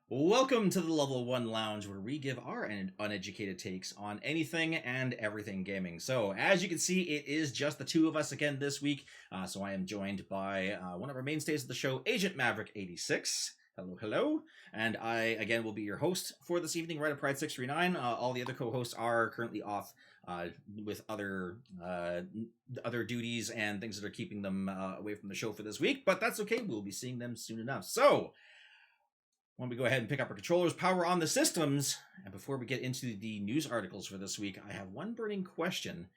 Welcome to the Level 1 Lounge, where we give our uneducated takes on anything and everything gaming. So, as you can see, it is just the two of us again this week. So I am joined by one of our mainstays of the show, Agent Maverick 86. Hello, hello. And I, again, will be your host for this evening, right at Pride 639. All the other co-hosts are currently off with other duties and things that are keeping them away from the show for this week. But that's okay. We'll be seeing them soon enough. So, when we go ahead and pick up our controllers, power on the systems, and before we get into the news articles for this week, I have one burning question.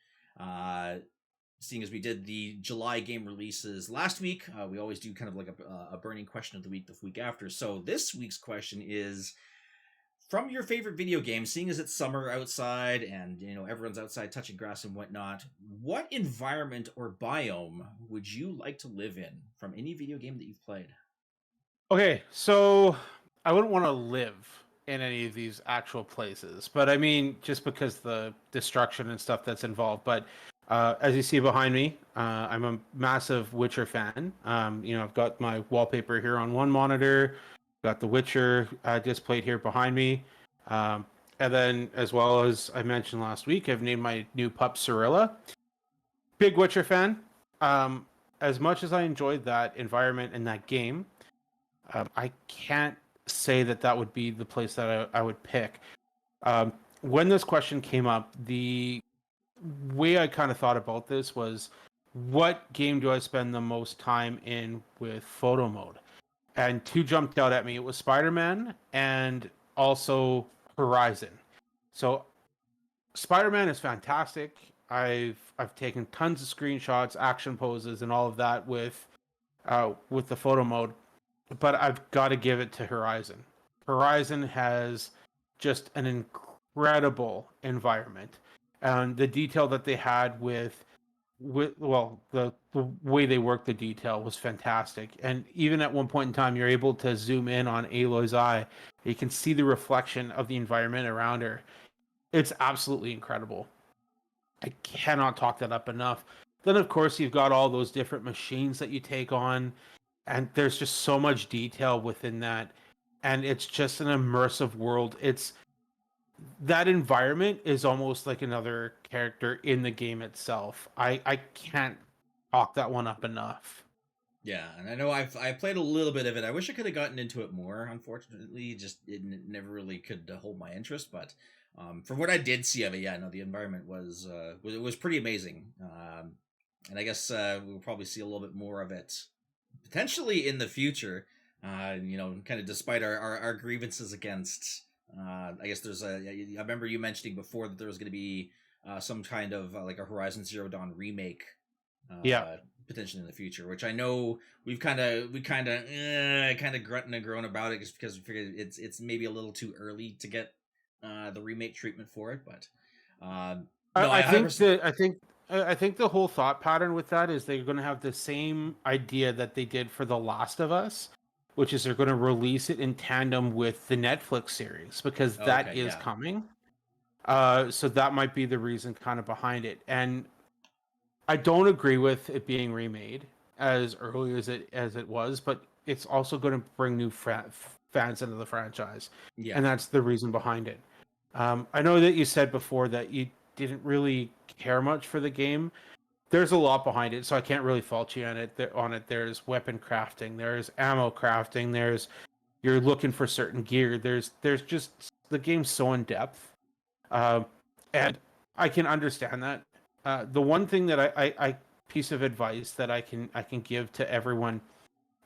Seeing as we did the July game releases last week, we always do kind of like a burning question of the week after. So this week's question is, from your favorite video game, seeing as it's summer outside and everyone's outside touching grass and whatnot, what environment or biome would you like to live in from any video game that you've played? Okay, so I wouldn't want to live in any of these actual places, but I mean, just because the destruction and stuff that's involved. But as you see behind me, I'm a massive Witcher fan. I've got my wallpaper here on one monitor, got The Witcher displayed here behind me. And then, as well as I mentioned last week, I've named my new pup Cirilla. Big Witcher fan. As much as I enjoyed that environment and that game, I can't say that would be the place that I would pick. When this question came up, the way I kind of thought about this was, what game do I spend the most time in with photo mode? And two jumped out at me. It was Spider-Man and also Horizon. So Spider-Man is fantastic. I've taken tons of screenshots, action poses, and all of that with the photo mode. But I've got to give it to Horizon. Horizon has just an incredible environment, and the detail that they had with the way they worked the detail was fantastic. And even at one point in time, you're able to zoom in on Aloy's eye. You can see the reflection of the environment around her. It's absolutely incredible. I cannot talk that up enough. Then, of course, you've got all those different machines that you take on, and there's just so much detail within that, and it's just an immersive world. It's that environment is almost like another character in the game itself. I can't talk that one up enough. Yeah, and I know I played a little bit of it. I wish I could have gotten into it more. Unfortunately, just it never really could hold my interest. But from what I did see of it, yeah, no, the environment was pretty amazing. And I guess we'll probably see a little bit more of it potentially in the future. Kind of despite our grievances against. I guess there's I remember you mentioning before that there was going to be some kind of like a Horizon Zero Dawn remake. Yeah. Potentially in the future, which I know we kind of grunting and groan about it just because we figured it's maybe a little too early to get the remake treatment for it. But no, I think 100%. I think the whole thought pattern with that is they're going to have the same idea that they did for The Last of Us, which is they're going to release it in tandem with the Netflix series, because that Okay, is yeah, coming. So that might be the reason kind of behind it. And I don't agree with it being remade as early as it was, but it's also going to bring new fans into the franchise, yeah, and that's the reason behind it. I know that you said before that you didn't really care much for the game. There's a lot behind it, so I can't really fault you on it. There's weapon crafting, there's ammo crafting, there's you're looking for certain gear. There's just the game's so in depth, uh, and I can understand that. The one thing that I piece of advice that I can give to everyone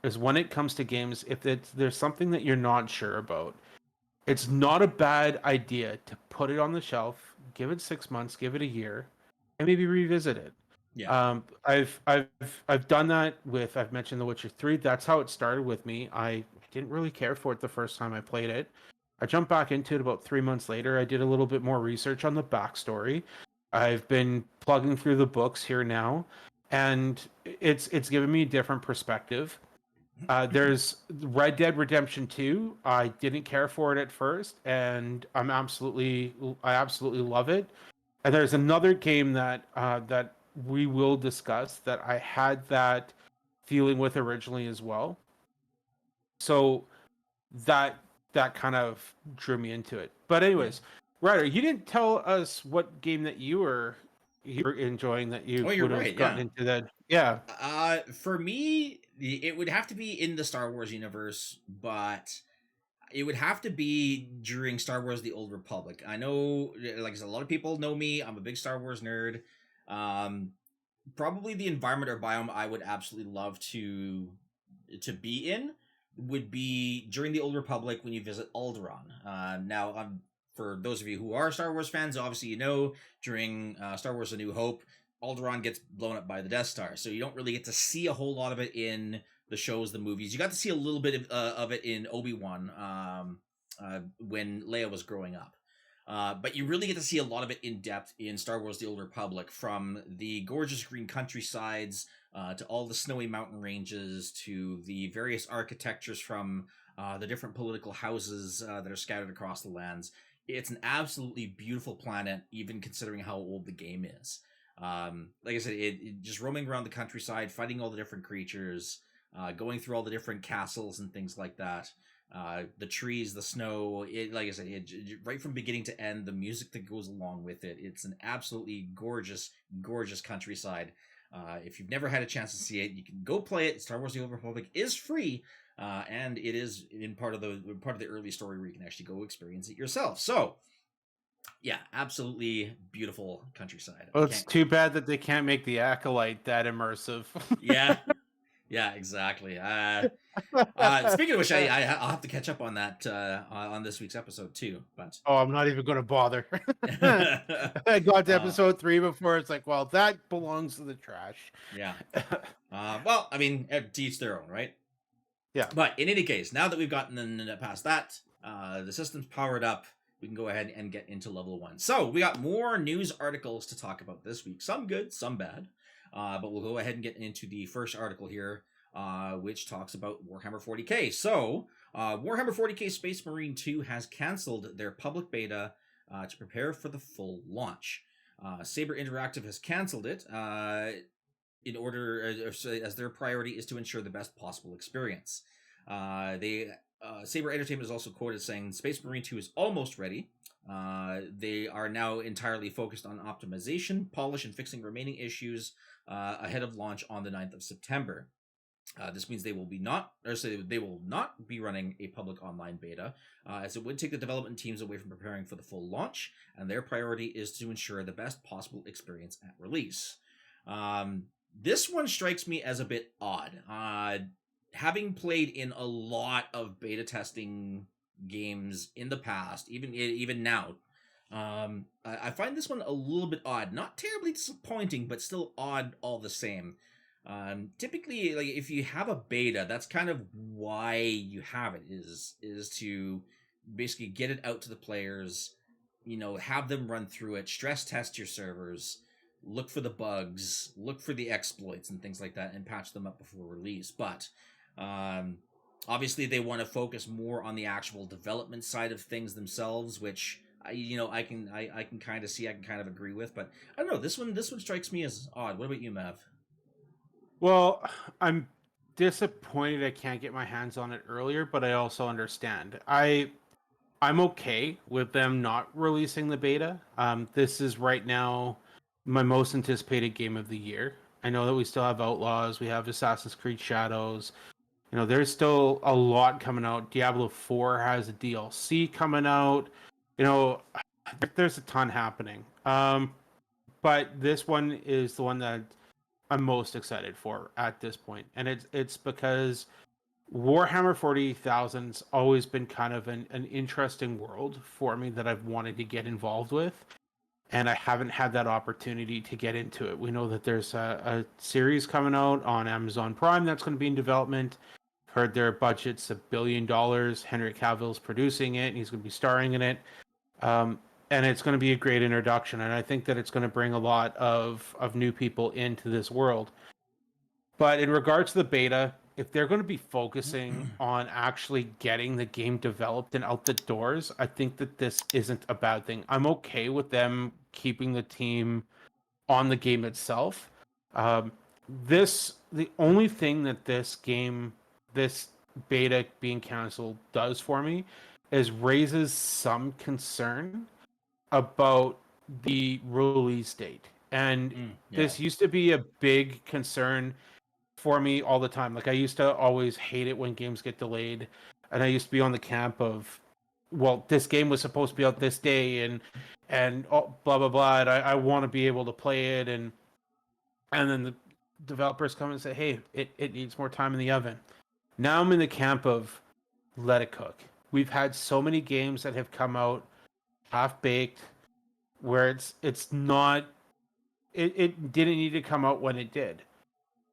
is, when it comes to games, if there's something that you're not sure about, it's not a bad idea to put it on the shelf, give it 6 months, give it a year, and maybe revisit it. yeah. I've done that with, I've mentioned The Witcher 3. That's how it started with me. I didn't really care for it the first time I played it. I jumped back into it about 3 months later. I did a little bit more research on the backstory. I've been plugging through the books here now, and it's given me a different perspective. There's Red Dead Redemption 2. I didn't care for it at first, and I absolutely love it. And there's another game that we will discuss that I had that feeling with originally as well. So that that kind of drew me into it. But anyways, Ryder, you didn't tell us what game that you were enjoying that you you're would have right. gotten Yeah. into that. Yeah. For me, it would have to be in the Star Wars universe, but it would have to be during Star Wars: The Old Republic. I know, like I said, a lot of people know me. I'm a big Star Wars nerd. Um, Probably the environment or biome I would absolutely love to be in would be during the Old Republic when you visit Alderaan. Now, for those of you who are Star Wars fans, obviously you know during Star Wars: A New Hope, Alderaan gets blown up by the Death Star, so you don't really get to see a whole lot of it in the shows, the movies. You got to see a little bit of it in Obi-Wan when Leia was growing up. But you really get to see a lot of it in depth in Star Wars: The Old Republic, from the gorgeous green countrysides to all the snowy mountain ranges to the various architectures from the different political houses that are scattered across the lands. It's an absolutely beautiful planet, even considering how old the game is. Like I said, it just roaming around the countryside, fighting all the different creatures, going through all the different castles and things like that. The trees, the snow, like I said, right from beginning to end, the music that goes along with it. It's an absolutely gorgeous, gorgeous countryside. If you've never had a chance to see it, you can go play it. Star Wars: The Old Republic is free, and it is in part of the early story where you can actually go experience it yourself. So, yeah, absolutely beautiful countryside. Well, it's too bad that they can't make the Acolyte that immersive. Yeah. Yeah, exactly. Speaking of which, I'll have to catch up on that on this week's episode too. But oh, I'm not even going to bother. I got to episode 3 before it's like, well, that belongs to the trash. Yeah. Well, I mean, to each their own, right? Yeah. But in any case, now that we've gotten past that, the system's powered up. We can go ahead and get into level 1. So we got more news articles to talk about this week. Some good, some bad. But we'll go ahead and get into the first article here, which talks about Warhammer 40k. So, Warhammer 40k Space Marine 2 has canceled their public beta to prepare for the full launch. Saber Interactive has canceled it in order, as their priority is to ensure the best possible experience. Saber Entertainment is also quoted saying Space Marine 2 is almost ready. They are now entirely focused on optimization, polish, and fixing remaining issues ahead of launch on the 9th of September. This means they will not be running a public online beta, as it would take the development teams away from preparing for the full launch, and their priority is to ensure the best possible experience at release. This one strikes me as a bit odd. Having played in a lot of beta testing games in the past, even now, I find this one a little bit odd. Not terribly disappointing, but still odd all the same. Typically, like if you have a beta, that's kind of why you have it, is to basically get it out to the players, have them run through it, stress test your servers, look for the bugs, look for the exploits and things like that, and patch them up before release. But obviously they want to focus more on the actual development side of things themselves, which I can kind of see, I can kind of agree with. But I don't know, this one strikes me as odd. What about you, Mav? Well, I'm disappointed I can't get my hands on it earlier, but I also understand. I'm okay with them not releasing the beta. This is right now my most anticipated game of the year. I know that we still have Outlaws, we have Assassin's Creed Shadows. There's still a lot coming out. Diablo 4 has a DLC coming out. There's a ton happening. But this one is the one that I'm most excited for at this point. And it's because Warhammer 40,000's always been kind of an interesting world for me that I've wanted to get involved with. And I haven't had that opportunity to get into it. We know that there's a series coming out on Amazon Prime that's going to be in development. Heard their budget's $1 billion. Henry Cavill's producing it, and he's going to be starring in it. And it's going to be a great introduction, and I think that it's going to bring a lot of new people into this world. But in regards to the beta, if they're going to be focusing on actually getting the game developed and out the doors, I think that this isn't a bad thing. I'm okay with them keeping the team on the game itself. The only thing that this beta being canceled does for me is raises some concern about the release date. And Yeah. this used to be a big concern for me all the time. Like I used to always hate it when games get delayed, and I used to be on the camp of, well, this game was supposed to be out this day, and blah blah blah. And I want to be able to play it, and then the developers come and say, hey, it needs more time in the oven. Now I'm in the camp of let it cook. We've had so many games that have come out half baked where it's not it didn't need to come out when it did.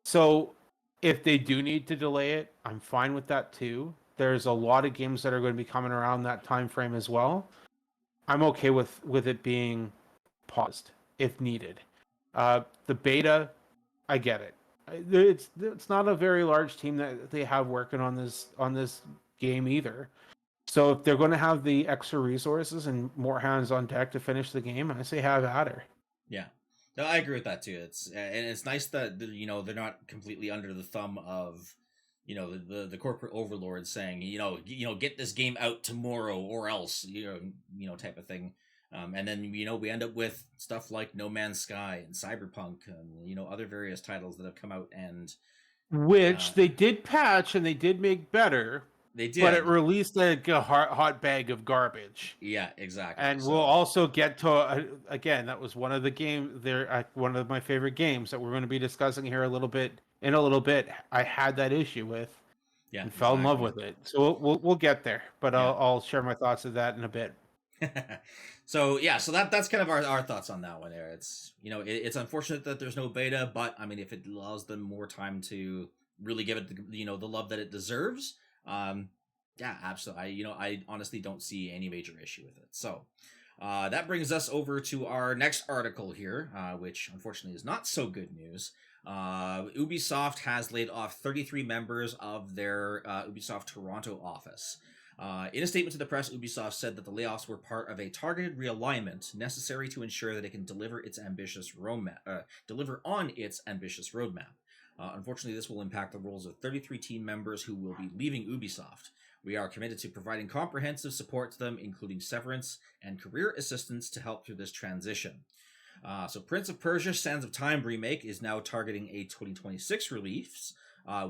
So if they do need to delay it, I'm fine with that too. There's a lot of games that are going to be coming around that time frame as well. I'm okay with it being paused if needed. The beta, I get it. It's not a very large team that they have working on this game either. So if they're going to have the extra resources and more hands on deck to finish the game, I say have at her. Yeah. No, I agree with that too. It's nice that they're not completely under the thumb of the corporate overlords saying get this game out tomorrow or else type of thing. And then we end up with stuff like No Man's Sky and Cyberpunk and other various titles that have come out and which they did patch and they did make better. They did, but it released like a hot bag of garbage. Yeah, exactly. And we'll also get to again. That was one of the game there. One of my favorite games that we're going to be discussing here in a little bit. I had that issue with. Yeah, and fell in love with it. So we'll get there. But I'll share my thoughts of that in a bit. So that's kind of our thoughts on that one. There, it's it's unfortunate that there's no beta, but I mean, if it allows them more time to really give it the love that it deserves. Yeah, absolutely. I honestly don't see any major issue with it. So, that brings us over to our next article here, which unfortunately is not so good news. Ubisoft has laid off 33 members of their Ubisoft Toronto office. In a statement to the press, Ubisoft said that the layoffs were part of a targeted realignment necessary to ensure that it can deliver on its ambitious roadmap. Unfortunately, this will impact the roles of 33 team members who will be leaving Ubisoft. We are committed to providing comprehensive support to them, including severance and career assistance to help through this transition. So Prince of Persia: Sands of Time remake is now targeting a 2026 release,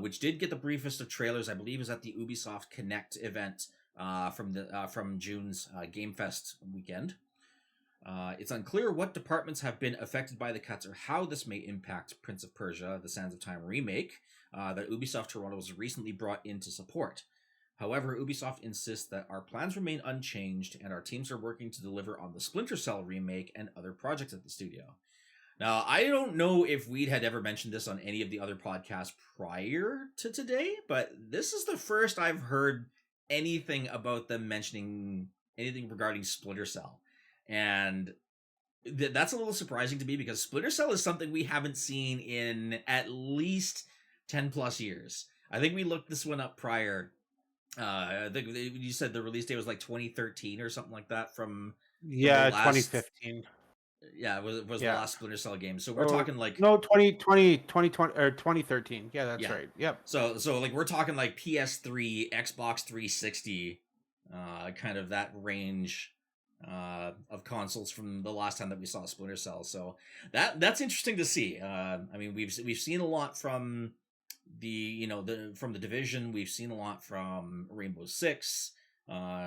which did get the briefest of trailers. I believe is at the Ubisoft Connect event from June's GameFest weekend. It's unclear what departments have been affected by the cuts or how this may impact Prince of Persia: The Sands of Time remake that Ubisoft Toronto was recently brought in to support. However, Ubisoft insists that our plans remain unchanged and our teams are working to deliver on the Splinter Cell remake and other projects at the studio. Now, I don't know if Weed had ever mentioned this on any of the other podcasts prior to today, but this is the first I've heard anything about them mentioning anything regarding Splinter Cell. And that's a little surprising to me because Splinter Cell is something we haven't seen in at least 10 plus years. I think we looked this one up prior. I think you said the release date was like 2013 or something like that from 2015. Yeah, it was the last Splinter Cell game. So we're talking like 2020 or 2013. Yeah, that's right. Yep. So like we're talking like PS3, Xbox 360, kind of that range of consoles from the last time that we saw Splinter Cell. So that's interesting to see. I mean, we've seen a lot from from the Division. We've seen a lot from Rainbow Six.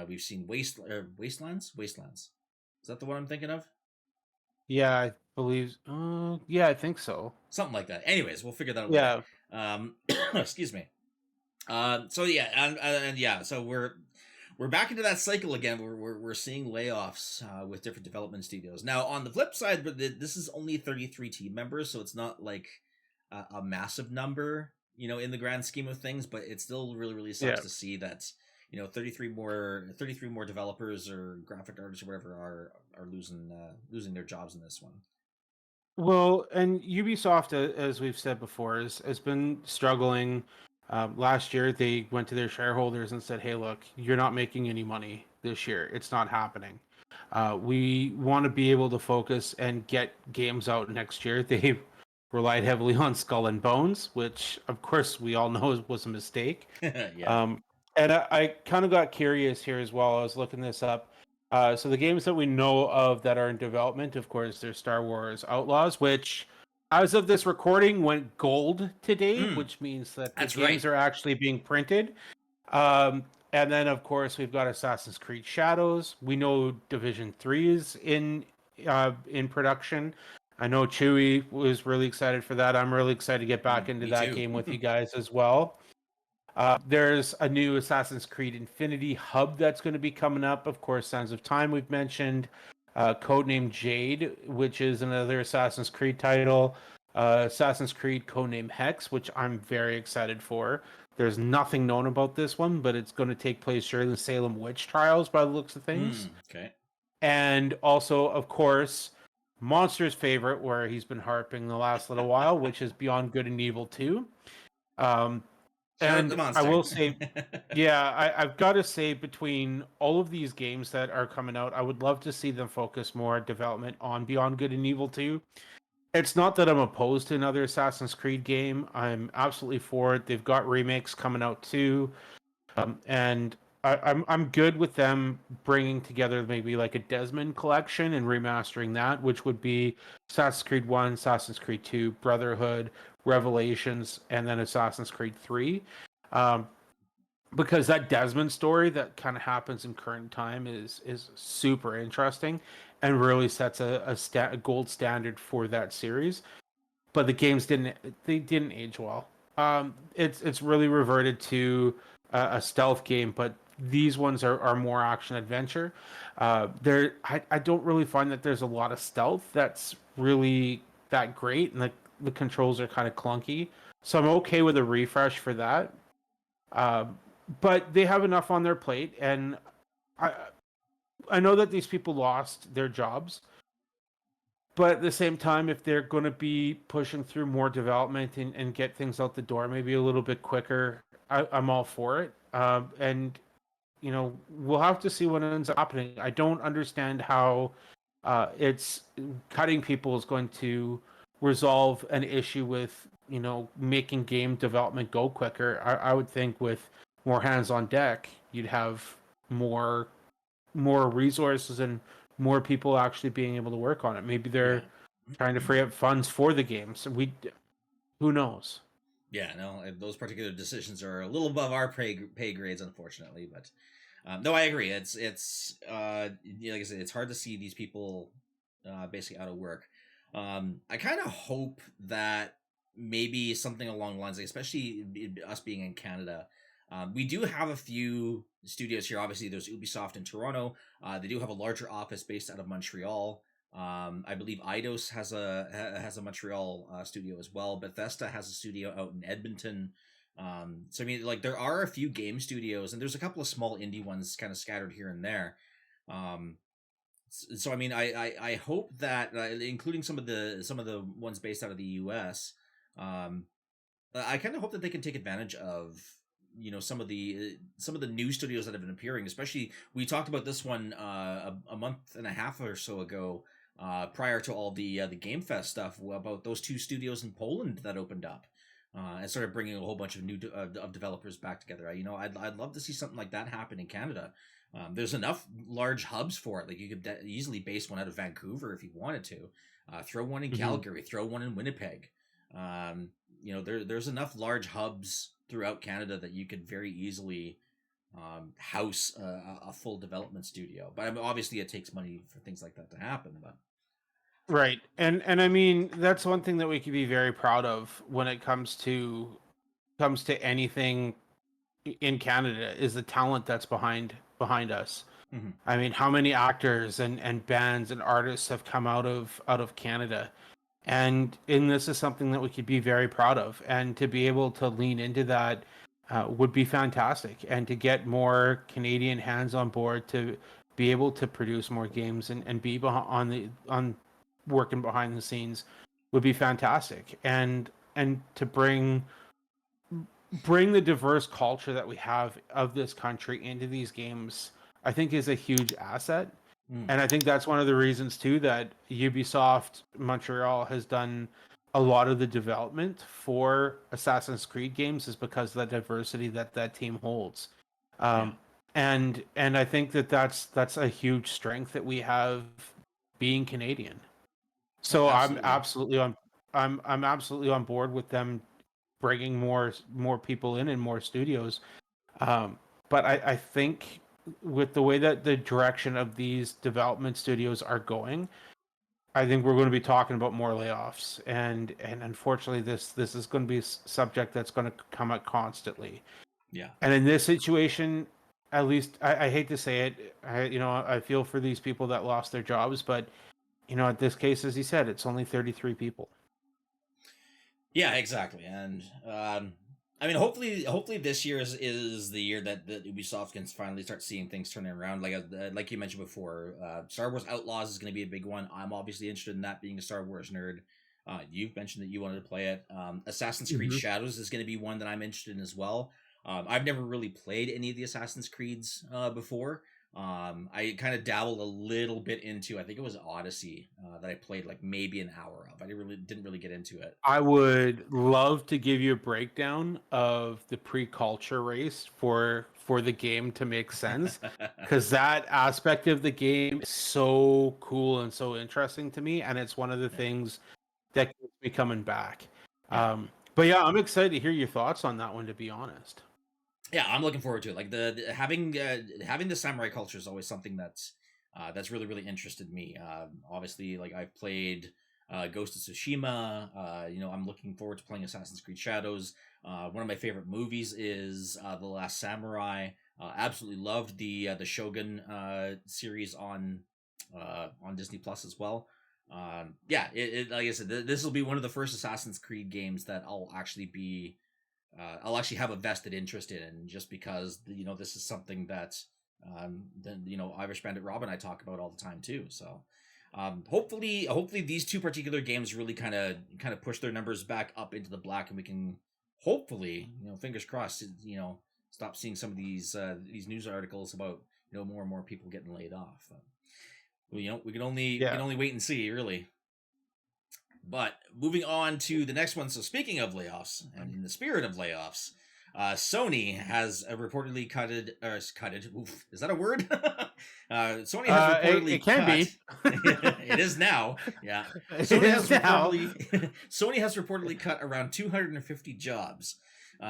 We've seen Wastelands. Is that the one I'm thinking of? Yeah, I believe. Yeah, I think so. Something like that. Anyways, we'll figure that out. Yeah. Excuse me. So yeah, and yeah, so we're back into that cycle again. We're seeing layoffs with different development studios. Now, on the flip side, but this is only 33 team members, so it's not like a massive number, in the grand scheme of things. But it still really sucks to see that 33 more developers or graphic artists or whatever are losing their jobs in this one. Well, and Ubisoft, as we've said before, has been struggling. Last year, they went to their shareholders and said, "Hey, look, you're not making any money this year. It's not happening. We want to be able to focus and get games out next year." They relied heavily on Skull and Bones, which, of course, we all know was a mistake. Yeah. And I kind of got curious here as well. I was looking this up. So the games that we know of that are in development, of course, there's Star Wars Outlaws, which, as of this recording, went gold today, Mm, which means that the that's right. games are actually being printed. Um, and then, of course, we've got Assassin's Creed Shadows. We know Division 3 is in production. I know Chewy was really excited for that. I'm really excited to get back into Me that too. game with you guys as well. There's a new Assassin's Creed Infinity hub that's going to be coming up. Of course, Sands of Time we've mentioned. Codename Jade, which is another Assassin's Creed title. Assassin's Creed Codename Hex, which I'm very excited for. There's nothing known about this one, but it's going to take place during the Salem witch trials by the looks of things. Okay. And also, of course, Monster's favorite, where he's been harping the last little while, which is Beyond Good and Evil 2. Um, Shout out the and I monster. will say, yeah, I've got to say, between all of these games that are coming out, I would love to see them focus more development on Beyond Good and Evil 2. It's not that I'm opposed to another Assassin's Creed game. I'm absolutely for it. They've got remakes coming out too. And I'm good with them bringing together maybe like a Desmond collection and remastering that, which would be Assassin's Creed 1, Assassin's Creed 2, Brotherhood, Revelations, and then Assassin's Creed 3. Um, because that Desmond story that kind of happens in current time is super interesting and really sets a gold standard for that series. But the games didn't age well. It's really reverted to a stealth game, but these ones are more action adventure. I don't really find that there's a lot of stealth that's really that great, and the controls are kind of clunky. So I'm okay with a refresh for that. But they have enough on their plate, and I I know that these people lost their jobs, but at the same time, if they're going to be pushing through more development and get things out the door maybe a little bit quicker, I'm all for it. And we'll have to see what ends up happening. I don't understand how it's cutting people is going to resolve an issue with making game development go quicker. I would think with more hands on deck, you'd have more more resources and more people actually being able to work on it. Maybe Yeah. they're trying to free up funds for the games. Who knows? Yeah, no, those particular decisions are a little above our pay grades, unfortunately. But no, I agree. Like I said, it's hard to see these people basically out of work. I kind of hope that maybe something along the lines, like, especially us being in Canada, we do have a few studios here. Obviously, there's Ubisoft in Toronto. They do have a larger office based out of Montreal. I believe Eidos has a Montreal studio as well. Bethesda has a studio out in Edmonton. So I mean, like, there are a few game studios, and there's a couple of small indie ones kind of scattered here and there. Um, so I mean, I hope that, including some of the ones based out of the U.S. Um, I kind of hope that they can take advantage of some of the new studios that have been appearing. Especially, we talked about this one a month and a half or so ago, prior to all the Game Fest stuff, about those two studios in Poland that opened up. And started bringing a whole bunch of new of developers back together. I'd love to see something like that happen in Canada. There's enough large hubs for it. Like, you could easily base one out of Vancouver if you wanted to. Throw one in Calgary. Throw one in Winnipeg. There's enough large hubs throughout Canada that you could very easily house a full development studio. But I mean, obviously, it takes money for things like that to happen. But Right. And I mean, that's one thing that we could be very proud of when it comes to anything in Canada is the talent that's behind us. mm-hmm. I mean, how many actors and bands and artists have come out of Canada? And this is something that we could be very proud of, and to be able to lean into that would be fantastic, and to get more Canadian hands on board to be able to produce more games and be on working behind the scenes would be fantastic, and to bring the diverse culture that we have of this country into these games, I think is a huge asset. Mm. And I think that's one of the reasons too that Ubisoft Montreal has done a lot of the development for Assassin's Creed games, is because of the diversity that team holds. And I think that's a huge strength that we have being Canadian. So I'm Absolutely. absolutely on I'm absolutely on board with them bringing more people in and more studios. But I think with the way that the direction of these development studios are going, I think we're going to be talking about more layoffs, and unfortunately, this is going to be a subject that's going to come up constantly. Yeah. And in this situation, at least I hate to say it, I feel for these people that lost their jobs, but in this case, as he said, it's only 33 people. Yeah, exactly. And I mean, hopefully this year is the year that Ubisoft can finally start seeing things turning around. Like you mentioned before, Star Wars Outlaws is going to be a big one. I'm obviously interested in that, being a Star Wars nerd. You've mentioned that you wanted to play it. Assassin's Creed Mm-hmm. Shadows is going to be one that I'm interested in as well. I've never really played any of the Assassin's Creeds before. I kind of dabbled a little bit into, I think it was Odyssey, that I played like maybe an hour of. I didn't really get into it. I would love to give you a breakdown of the pre-culture race for the game to make sense, because that aspect of the game is so cool and so interesting to me, and it's one of the Yeah. things that keeps me coming back. Yeah. But yeah, I'm excited to hear your thoughts on that one, to be honest. Yeah, I'm looking forward to it. Like having the samurai culture is always something that's really interested me. Obviously, like I've played Ghost of Tsushima. I'm looking forward to playing Assassin's Creed Shadows. One of my favorite movies is The Last Samurai. Absolutely loved the Shogun series on Disney Plus as well. Yeah, like I said, this will be one of the first Assassin's Creed games that I'll actually have a vested interest in, just because this is something that Irish Bandit Rob and I talk about all the time too. So hopefully these two particular games really kind of push their numbers back up into the black, and we can hopefully, fingers crossed, stop seeing some of these news articles about more and more people getting laid off. We can only wait and see, really. But moving on to the next one. So speaking of layoffs, and in the spirit of layoffs, Sony has reportedly cutted. Oof, is that a word? Sony has reportedly It can cut. be. It is now. Yeah. It is now. Sony has reportedly cut around 250 jobs.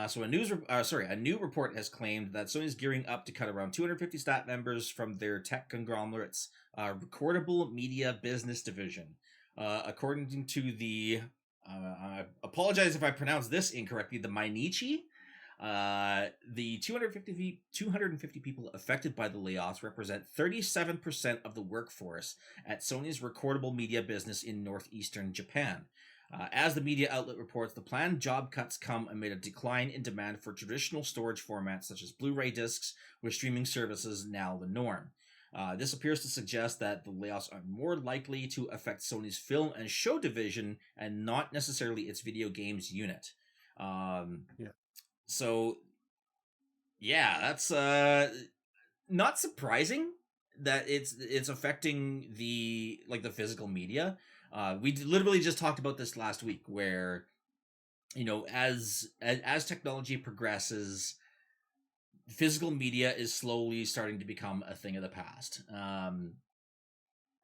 So a new report has claimed that Sony is gearing up to cut around 250 staff members from their tech conglomerate's recordable media business division. According to the, I apologize if I pronounce this incorrectly, the Mainichi, the 250 people affected by the layoffs represent 37% of the workforce at Sony's recordable media business in northeastern Japan. As the media outlet reports, the planned job cuts come amid a decline in demand for traditional storage formats such as Blu-ray discs, with streaming services now the norm. This appears to suggest that the layoffs are more likely to affect Sony's film and show division, and not necessarily its video games unit. Yeah. So, yeah, that's not surprising that it's affecting the physical media. We literally just talked about this last week, where as technology progresses, physical media is slowly starting to become a thing of the past. And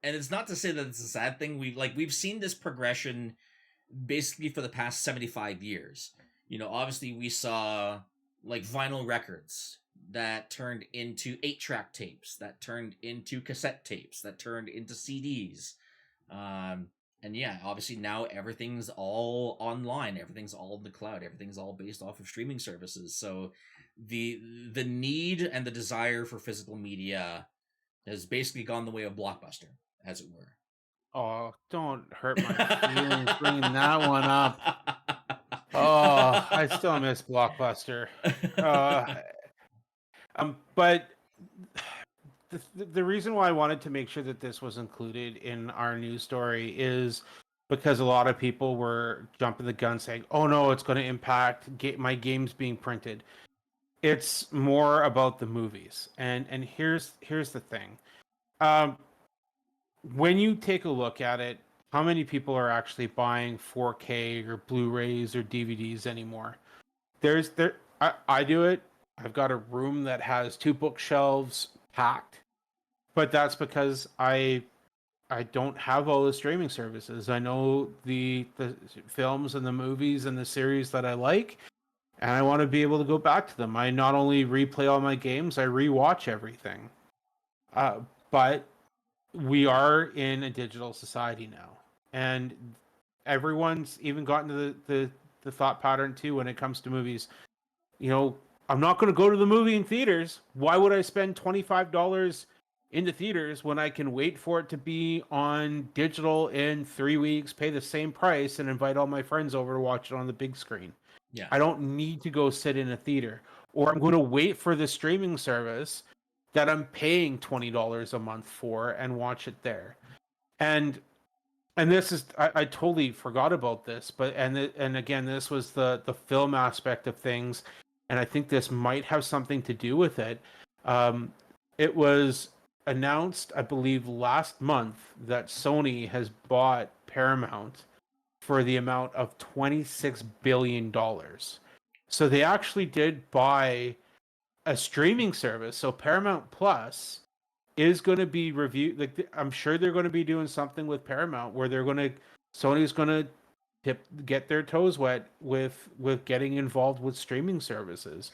it's not to say that it's a sad thing. We've seen this progression basically for the past 75 years. Obviously we saw like vinyl records that turned into 8-track tapes, that turned into cassette tapes, that turned into CDs. And yeah, obviously now everything's all online, everything's all in the cloud, everything's all based off of streaming services. So the need and the desire for physical media has basically gone the way of Blockbuster, as it were. Oh, don't hurt my feelings bringing that one up. Oh, I still miss Blockbuster. Uh, but the reason why I wanted to make sure that this was included in our news story is because a lot of people were jumping the gun saying, "Oh no, it's going to impact my games being printed." It's more about the movies, and here's the thing. Um, when you take a look at it, how many people are actually buying 4K or Blu-rays or DVDs anymore? I do it. I've got a room that has 2 bookshelves packed, but that's because I don't have all the streaming services. I know the films and the movies and the series that I like, and I want to be able to go back to them. I not only replay all my games, I rewatch everything. But we are in a digital society now, and everyone's even gotten to the thought pattern too when it comes to movies. You know, I'm not going to go to the movie in theaters. Why would I spend $25 in the theaters when I can wait for it to be on digital in 3 weeks, pay the same price, and invite all my friends over to watch it on the big screen? Yeah. I don't need to go sit in a theater, or I'm going to wait for the streaming service that I'm paying $20 a month for and watch it there. And this is I totally forgot about this, but and again, this was the film aspect of things, and I think this might have something to do with it. It was announced, I believe, last month that Sony has bought Paramount for the amount of $26 billion. So they actually did buy a streaming service. So Paramount Plus is going to be reviewed. Like, I'm sure they're going to be doing something with Paramount where Sony's going to get their toes wet with getting involved with streaming services.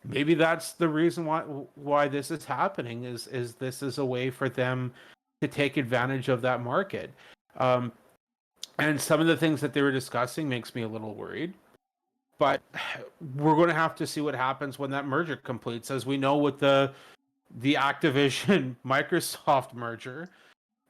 Maybe that's the reason why this is happening. Is this is a way for them to take advantage of that market. And some of the things that they were discussing makes me a little worried. But we're going to have to see what happens when that merger completes. As we know with the Activision Microsoft merger,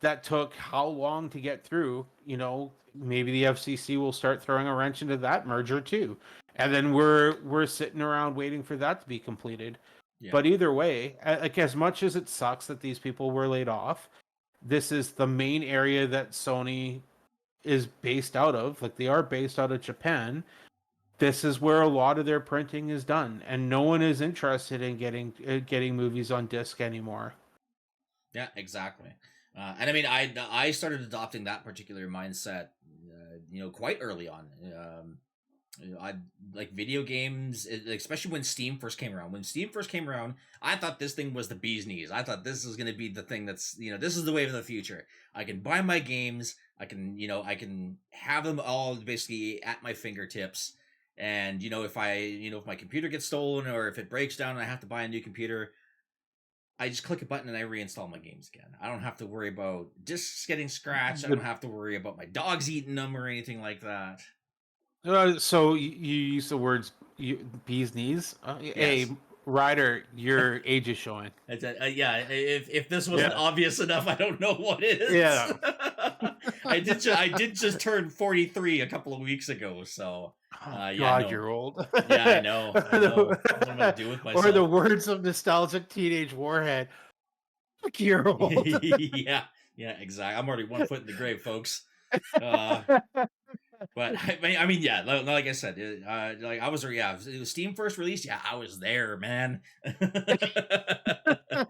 that took how long to get through? You know, maybe the FCC will start throwing a wrench into that merger too. And then we're sitting around waiting for that to be completed. Yeah. But either way, like, as much as it sucks that these people were laid off, this is the main area that Sony is based out of. Like, they are based out of Japan. This is where a lot of their printing is done, and no one is interested in getting movies on disc anymore. Yeah, exactly. And I mean, I started adopting that particular mindset, quite early on. I like video games, especially when Steam first came around. When Steam first came around, I thought this thing was the bee's knees. I thought this is going to be the thing that's, this is the wave of the future. I can buy my games. I can have them all basically at my fingertips. And, if my computer gets stolen or if it breaks down and I have to buy a new computer, I just click a button and I reinstall my games again. I don't have to worry about discs getting scratched. I don't have to worry about my dogs eating them or anything like that. So you use the words bee's knees? Yes. Hey, Ryder, your age is showing. Yeah, if this wasn't obvious enough, I don't know what is. Yeah. I did just turn 43 a couple of weeks ago, so... God, you're old. Yeah, I know. What am I gonna do with myself? Or the words of nostalgic teenage warhead. Fuck, you're old. yeah, exactly. I'm already 1 foot in the grave, folks. But I mean, yeah, like I said, like I was, it was Steam first released. Yeah, I was there, man. I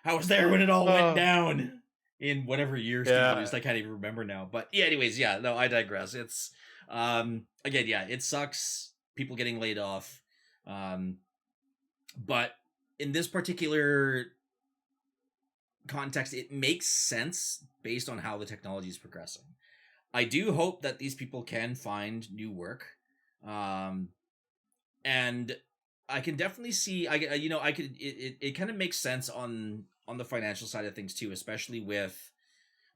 was there when it all went down in whatever year Steam released. I can't even remember now. But yeah, anyways, yeah, no, I digress. It's again, yeah, it sucks. People getting laid off. But in this particular context, it makes sense based on how the technology is progressing. I do hope that these people can find new work. And I can definitely see, it kind of makes sense on the financial side of things too, especially with,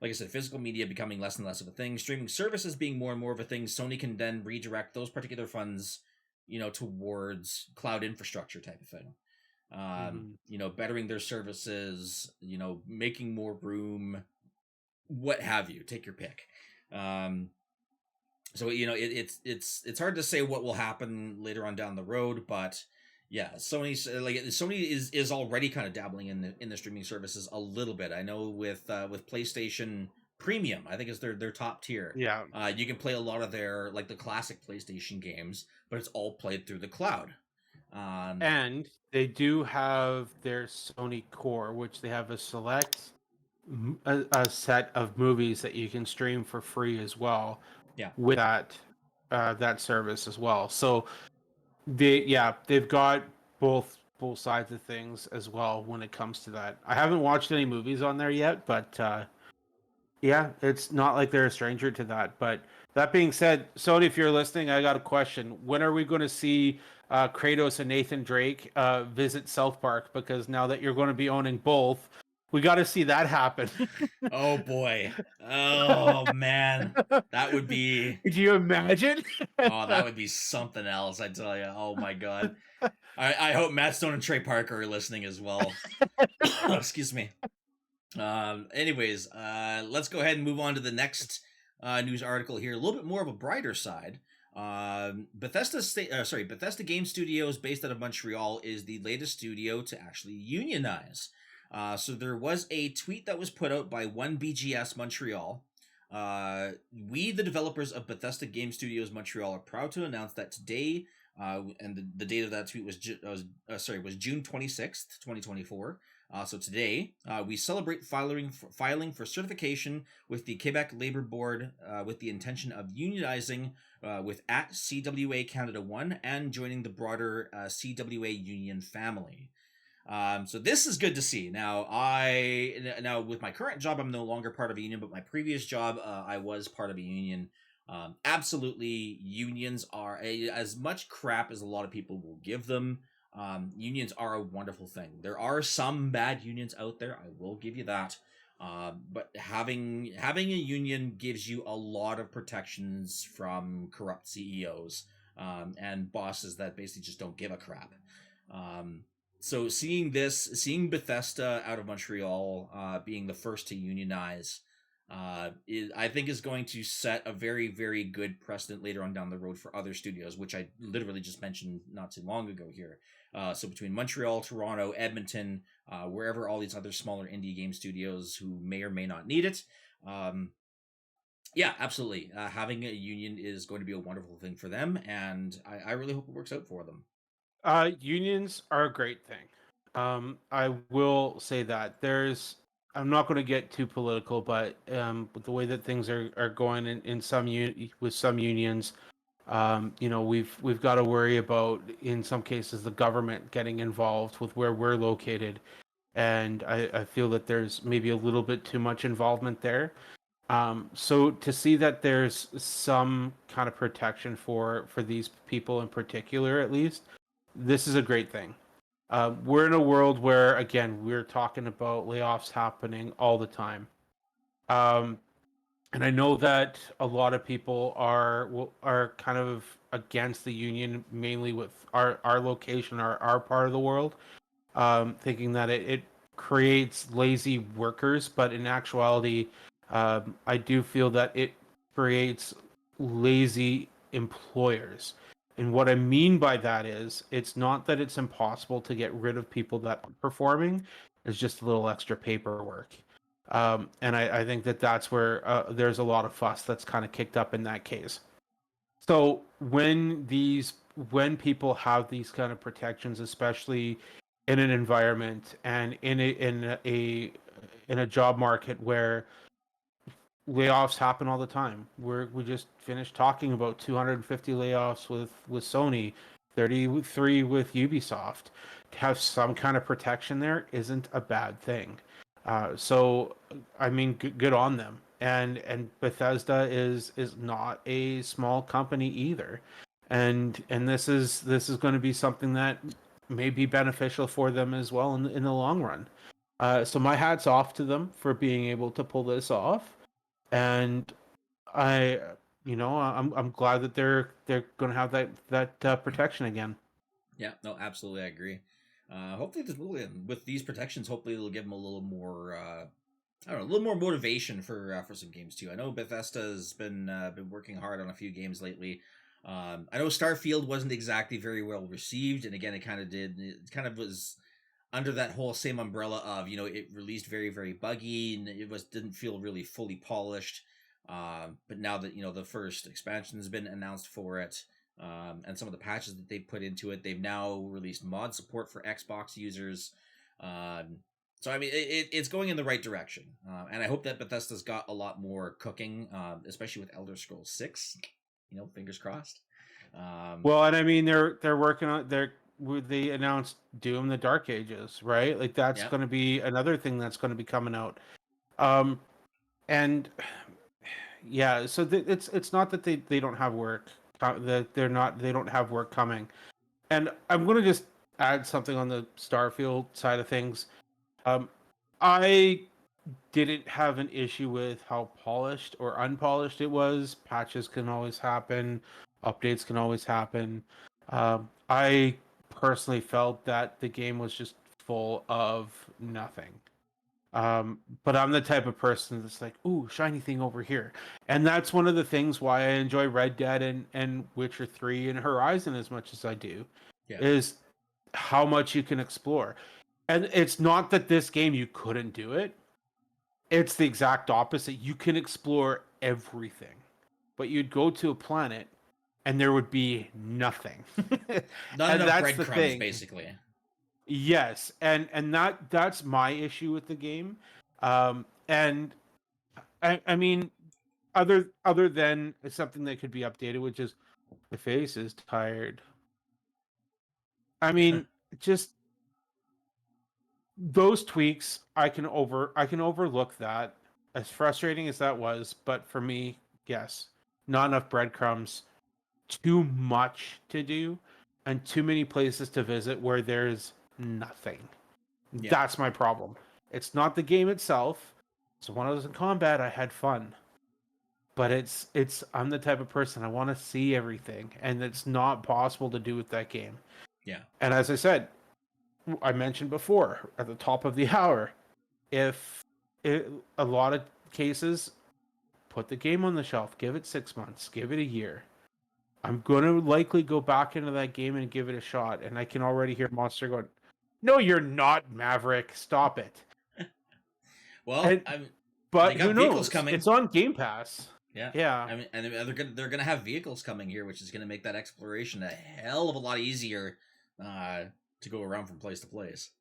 like I said, physical media becoming less and less of a thing, streaming services being more and more of a thing. Sony can then redirect those particular funds, towards cloud infrastructure type of thing. Bettering their services, making more room, what have you, take your pick. So it's hard to say what will happen later on down the road, but yeah, Sony is already kind of dabbling in the streaming services a little bit. I know with PlayStation Premium, I think is their top tier. Yeah. You can play a lot of their, like, the classic PlayStation games, but it's all played through the cloud. And they do have their Sony Core, which they have a set of movies that you can stream for free as well. Yeah. With that service as well. So they've got both sides of things as well when it comes to that. I haven't watched any movies on there yet, but yeah, it's not like they're a stranger to that. But that being said, Sony, if you're listening, I got a question. When are we going to see Kratos and Nathan Drake visit South Park? Because now that you're going to be owning both, we got to see that happen. Oh boy. Oh man. That would be Could you imagine? oh, that would be something else, I tell you. Oh my god. I hope Matt Stone and Trey Parker are listening as well. Excuse me. Anyways, let's go ahead and move on to the next news article here. A little bit more of a brighter side. Bethesda Game Studios, based out of Montreal, is the latest studio to actually unionize. So there was a tweet that was put out by 1BGS Montreal. We, the developers of Bethesda Game Studios Montreal, are proud to announce that today, and the date of that tweet was June 26th, 2024. So today, we celebrate filing for certification with the Quebec Labor Board with the intention of unionizing with at CWA Canada 1 and joining the broader CWA union family. So this is good to see. Now, with my current job, I'm no longer part of a union, but my previous job, I was part of a union. Absolutely, unions are as much crap as a lot of people will give them. Unions are a wonderful thing. There are some bad unions out there, I will give you that. But having a union gives you a lot of protections from corrupt CEOs and bosses that basically just don't give a crap. So seeing Bethesda out of Montreal being the first to unionize, I think is going to set a very, very good precedent later on down the road for other studios, which I literally just mentioned not too long ago here. So between Montreal, Toronto, Edmonton, wherever all these other smaller indie game studios who may or may not need it, yeah, absolutely. Having a union is going to be a wonderful thing for them, and I really hope it works out for them. Unions are a great thing. I will say that I'm not going to get too political, but with the way that things are going in with some unions, we've got to worry about, in some cases, the government getting involved with where we're located, and I feel that there's maybe a little bit too much involvement there. So to see that there's some kind of protection for these people in particular, at least, this is a great thing. We're in a world where, again, we're talking about layoffs happening all the time. And I know that a lot of people are kind of against the union, mainly with our location, our part of the world, thinking that it creates lazy workers. But in actuality, I do feel that it creates lazy employers. And what I mean by that is, it's not that it's impossible to get rid of people that aren't performing. It's just a little extra paperwork. And I think that that's where there's a lot of fuss that's kind of kicked up in that case. So when people have these kind of protections, especially in an environment and in a job market where layoffs happen all the time. We just finished talking about 250 layoffs with Sony, 33 with Ubisoft. To have some kind of protection there isn't a bad thing. So I mean, good on them. And Bethesda is not a small company either. And this is going to be something that may be beneficial for them as well in the long run. So my hat's off to them for being able to pull this off. And I'm glad that they're going to have that protection again. Yeah, no, absolutely, I agree. Hopefully, with these protections, hopefully it'll give them a little more, I don't know, a little more motivation for some games too. I know Bethesda has been working hard on a few games lately. I know Starfield wasn't exactly very well received, and again, it kind of was under that whole same umbrella of, it released very, very buggy, and didn't feel really fully polished. But now that the first expansion has been announced for it, and some of the patches that they put into it, they've now released mod support for Xbox users. So I mean, it's going in the right direction, and I hope that Bethesda's got a lot more cooking, especially with Elder Scrolls 6. Fingers crossed. Well, and I mean they're working on they announced Doom: The Dark Ages, right? Like that's Yep. going to be another thing that's going to be coming out. And yeah, so it's not that they don't have work, that they don't have work coming. And I'm going to just add something on the Starfield side of things. I didn't have an issue with how polished or unpolished it was. Patches can always happen, updates can always happen. I personally felt that the game was just full of nothing. But I'm the type of person that's like, ooh, shiny thing over here. And that's one of the things why I enjoy Red Dead and Witcher 3 and Horizon as much as I do, Yeah. is how much you can explore. And it's not that this game you couldn't do it. It's the exact opposite. You can explore everything, but you'd go to a planet and there would be nothing. Not And enough that's the breadcrumbs, thing. basically. Yes, and that's my issue with the game. And I mean, other than it's something that could be updated, which is the face is tired. I mean, just those tweaks I can overlook that, as frustrating as that was. But for me, yes, not enough breadcrumbs, too much to do, and too many places to visit where there's nothing. Yeah. That's my problem. It's not the game itself. So when I was in combat, I had fun. But it's I'm the type of person, I want to see everything, and it's not possible to do with that game. Yeah. And as I said, I mentioned before at the top of the hour, if a lot of cases, put the game on the shelf, give it 6 months, give it a year. I'm going to likely go back into that game and give it a shot. And I can already hear Monster going, "No, you're not, Maverick. Stop it." Well, But they got who vehicles knows? coming. It's on Game Pass. Yeah. Yeah. I mean, and they're gonna have vehicles coming here, which is gonna make that exploration a hell of a lot easier to go around from place to place.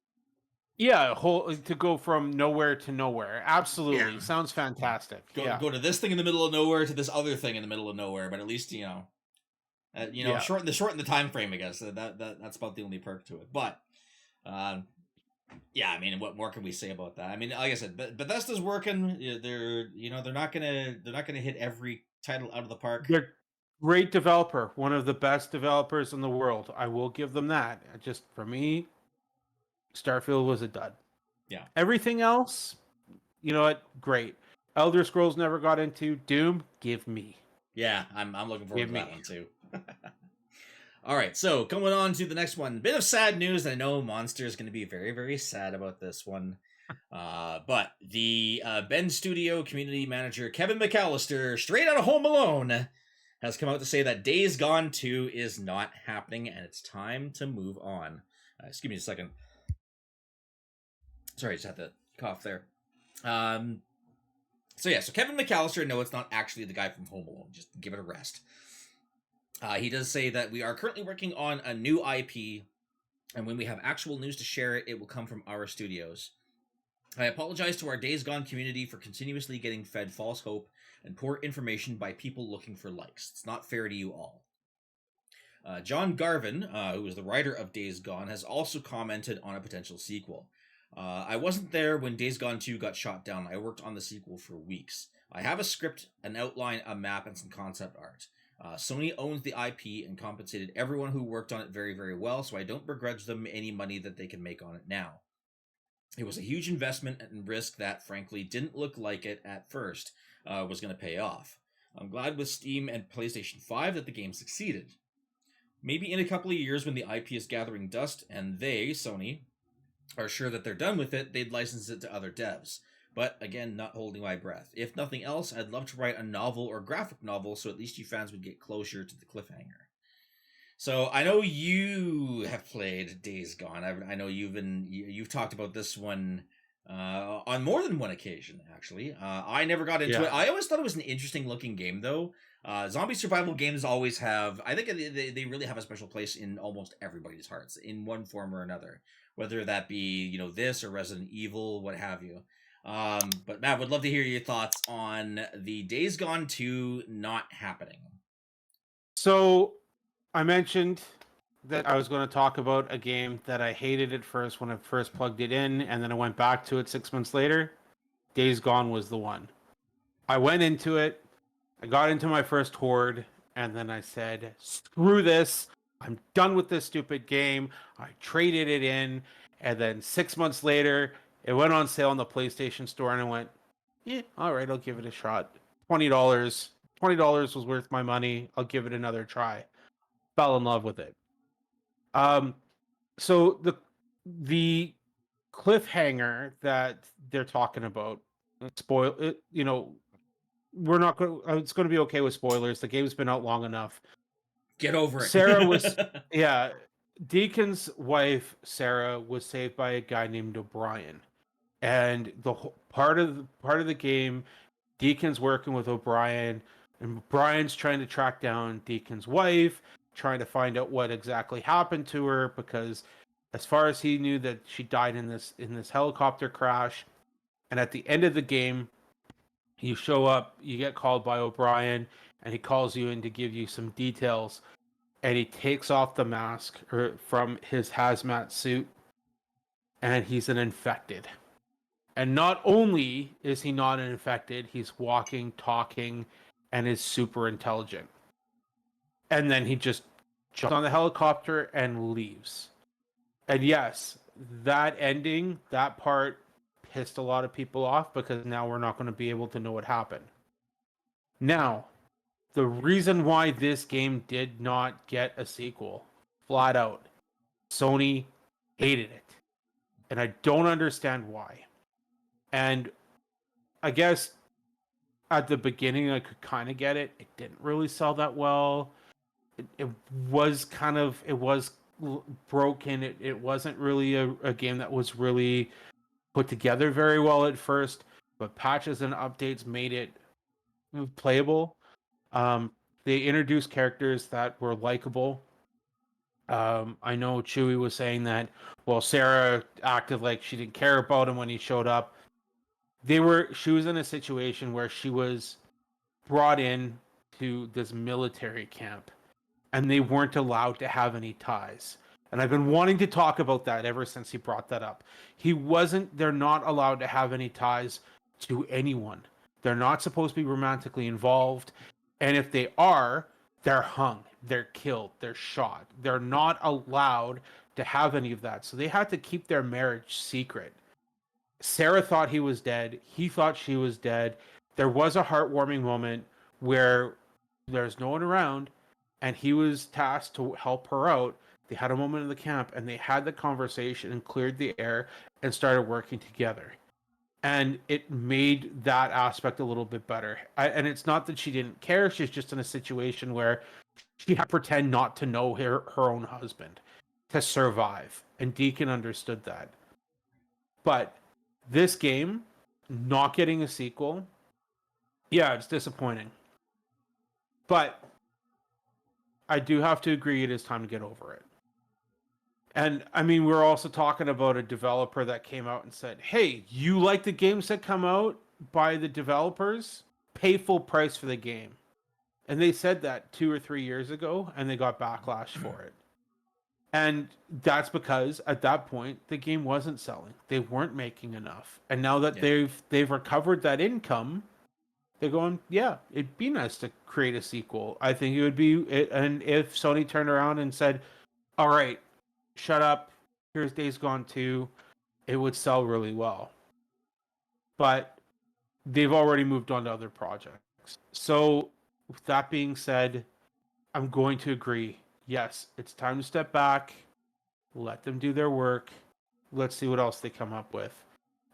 Yeah, to go from nowhere to nowhere. Absolutely. Yeah. Sounds fantastic. Go to this thing in the middle of nowhere to this other thing in the middle of nowhere, but at least Yeah. shorten the time frame. I guess that's about the only perk to it. But yeah, I mean, what more can we say about that? I mean, like I said, Bethesda's working. They're not gonna hit every title out of the park. They're great developer, one of the best developers in the world. I will give them that. Just for me, Starfield was a dud. Yeah. Everything else, you know what? Great. Elder Scrolls never got into. Doom, give me. Yeah, I'm looking forward to that one too. All right, so coming on to the next one. Bit of sad news. I know Monster is going to be very, very sad about this one. But the Bend Studio community manager, Kevin McAllister, straight out of Home Alone, has come out to say that Days Gone 2 is not happening and it's time to move on. Excuse me a second. Sorry, I just had to cough there. So Kevin McAllister, no, it's not actually the guy from Home Alone. Just give it a rest. He does say that we are currently working on a new IP, and when we have actual news to share it, it will come from our studios. I apologize to our Days Gone community for continuously getting fed false hope and poor information by people looking for likes. It's not fair to you all. John Garvin, who is the writer of Days Gone, has also commented on a potential sequel. I wasn't there when Days Gone 2 got shot down. I worked on the sequel for weeks. I have a script, an outline, a map, and some concept art. Sony owns the IP and compensated everyone who worked on it very, very well, so I don't begrudge them any money that they can make on it now. It was a huge investment and risk that, frankly, didn't look like it at first was going to pay off. I'm glad with Steam and PlayStation 5 that the game succeeded. Maybe in a couple of years when the IP is gathering dust and they, Sony, are sure that they're done with it, they'd license it to other devs. But again, not holding my breath. If nothing else, I'd love to write a novel or graphic novel so at least you fans would get closer to the cliffhanger. So I know you have played Days Gone. I know you've talked about this one on more than one occasion, actually. I never got into it. I always thought it was an interesting looking game, though. Zombie survival games always have, I think they really have a special place in almost everybody's hearts in one form or another, whether that be, this or Resident Evil, what have you. But Matt, would love to hear your thoughts on the Days Gone 2 not happening. So I mentioned that I was going to talk about a game that I hated at first when I first plugged it in, and then I went back to it 6 months later. Days Gone was the one. I went into it, I got into my first horde, and then I said, screw this. I'm done with this stupid game. I traded it in, and then 6 months later, it went on sale on the PlayStation Store, and I went, yeah, all right, I'll give it a shot. $20. $20 was worth my money. I'll give it another try. Fell in love with it. So the cliffhanger that they're talking about, spoil it, we're not going. It's going to be okay with spoilers. The game's been out long enough. Get over it. Sarah was, yeah. Deacon's wife Sarah was saved by a guy named O'Brien, and the part of the game, Deacon's working with O'Brien, and O'Brien's trying to track down Deacon's wife, trying to find out what exactly happened to her, because as far as he knew, that she died in this helicopter crash. And at the end of the game, you show up, you get called by O'Brien, and he calls you in to give you some details, and he takes off the mask from his hazmat suit, and he's an infected. And not only is he not an infected, he's walking, talking, and is super intelligent. And then he just jumps on the helicopter and leaves. And yes, that ending, that part pissed a lot of people off, because now we're not going to be able to know what happened. Now, the reason why this game did not get a sequel, flat out, Sony hated it. And I don't understand why. And I guess at the beginning I could kind of get it. It didn't really sell that well. It was broken. It wasn't really a game that was really put together very well at first, but patches and updates made it playable. They introduced characters that were likable. I know Chewie was saying that, well, Sarah acted like she didn't care about him when he showed up. She was in a situation where she was brought in to this military camp, and they weren't allowed to have any ties. And I've been wanting to talk about that ever since he brought that up. They're not allowed to have any ties to anyone. They're not supposed to be romantically involved. And if they are, they're hung, they're killed, they're shot. They're not allowed to have any of that. So they had to keep their marriage secret. Sarah thought he was dead. He thought she was dead. There was a heartwarming moment where there's no one around, and he was tasked to help her out. They had a moment in the camp, and they had the conversation and cleared the air and started working together. And it made that aspect a little bit better. And it's not that she didn't care. She's just in a situation where she had to pretend not to know her own husband to survive. And Deacon understood that. But this game, not getting a sequel, yeah, it's disappointing. But I do have to agree it is time to get over it. And I mean, we're also talking about a developer that came out and said, hey, you like the games that come out by the developers? Pay full price for the game. And they said that 2 or 3 years ago, and they got backlash for it. And that's because at that point the game wasn't selling. They weren't making enough. And now that they've recovered that income, they're going, yeah, it'd be nice to create a sequel. I think it would be, and if Sony turned around and said, all right, shut up, here's Days Gone 2, it would sell really well. But they've already moved on to other projects. So with that being said, I'm going to agree. Yes, it's time to step back, let them do their work. Let's see what else they come up with.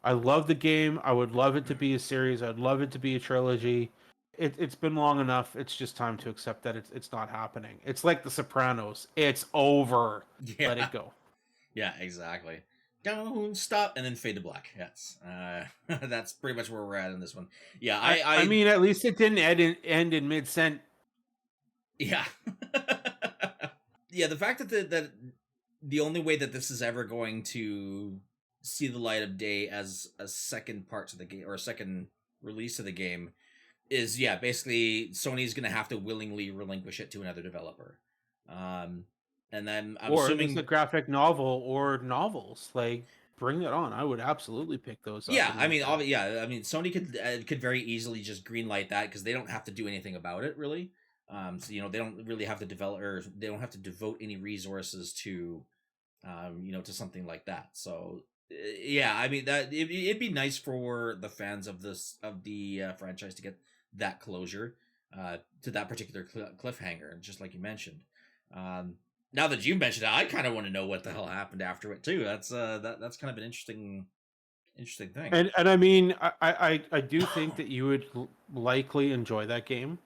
I love the game. I would love it to be a series. I'd love it to be a trilogy. It's been long enough. It's just time to accept that it's not happening. It's like The Sopranos. It's over. Yeah. Let it go. Yeah, exactly. Don't stop, and then fade to black. Yes, that's pretty much where we're at in this one. Yeah, I mean, at least it didn't end in mid-sent. Yeah. Yeah, the fact that the only way that this is ever going to see the light of day as a second part to the game, or a second release of the game, is, yeah, basically Sony's going to have to willingly relinquish it to another developer. And then I'm Or there's a assuming, graphic novel or novels. Like, bring it on. I would absolutely pick those up yeah, and I read mean, that. yeah, I mean, Sony could very easily just greenlight that because they don't have to do anything about it really. So they don't really have to develop, or they don't have to devote any resources to to something like that. So yeah, I mean it'd be nice for the fans of the franchise to get that closure to that particular cliffhanger, just like you mentioned. Um, now that you mentioned it, I kind of want to know what the hell happened after it too. That's kind of an interesting thing. And I mean, I do think that you would likely enjoy that game,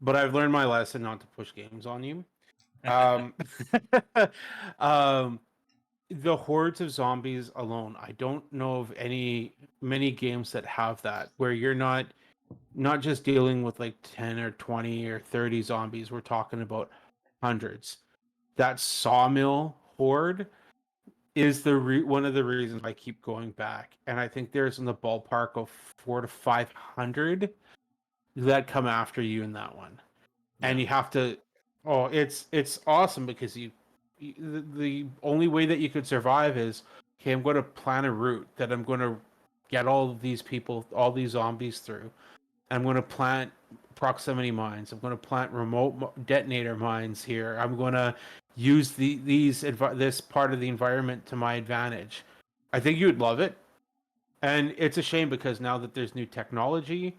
but I've learned my lesson not to push games on you. Um, um, the hordes of zombies alone, I don't know of many games that have that where you're not just dealing with like 10 or 20 or 30 zombies. We're talking about hundreds. That sawmill horde is one of the reasons I keep going back, and I think there's in the ballpark of 400 to 500 that come after you in that one, Yeah. and you have to. Oh, it's awesome because the only way that you could survive is, okay, I'm going to plan a route that I'm going to get all of these people, all these zombies through. I'm going to plant proximity mines. I'm going to plant detonator mines here. I'm going to use this part of the environment to my advantage. I think you would love it. And it's a shame because now that there's new technology,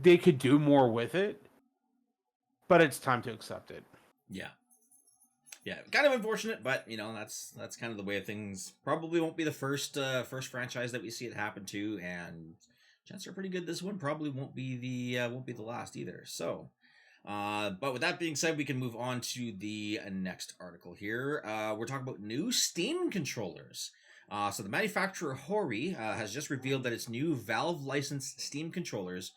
they could do more with it, but it's time to accept it. Yeah. Yeah, kind of unfortunate, but that's kind of the way of things. Probably won't be the first franchise that we see it happen to, and chances are pretty good this one probably won't be the last either. So, but with that being said, we can move on to the next article here. We're talking about new Steam controllers. So the manufacturer Hori has just revealed that its new Valve licensed Steam controllers,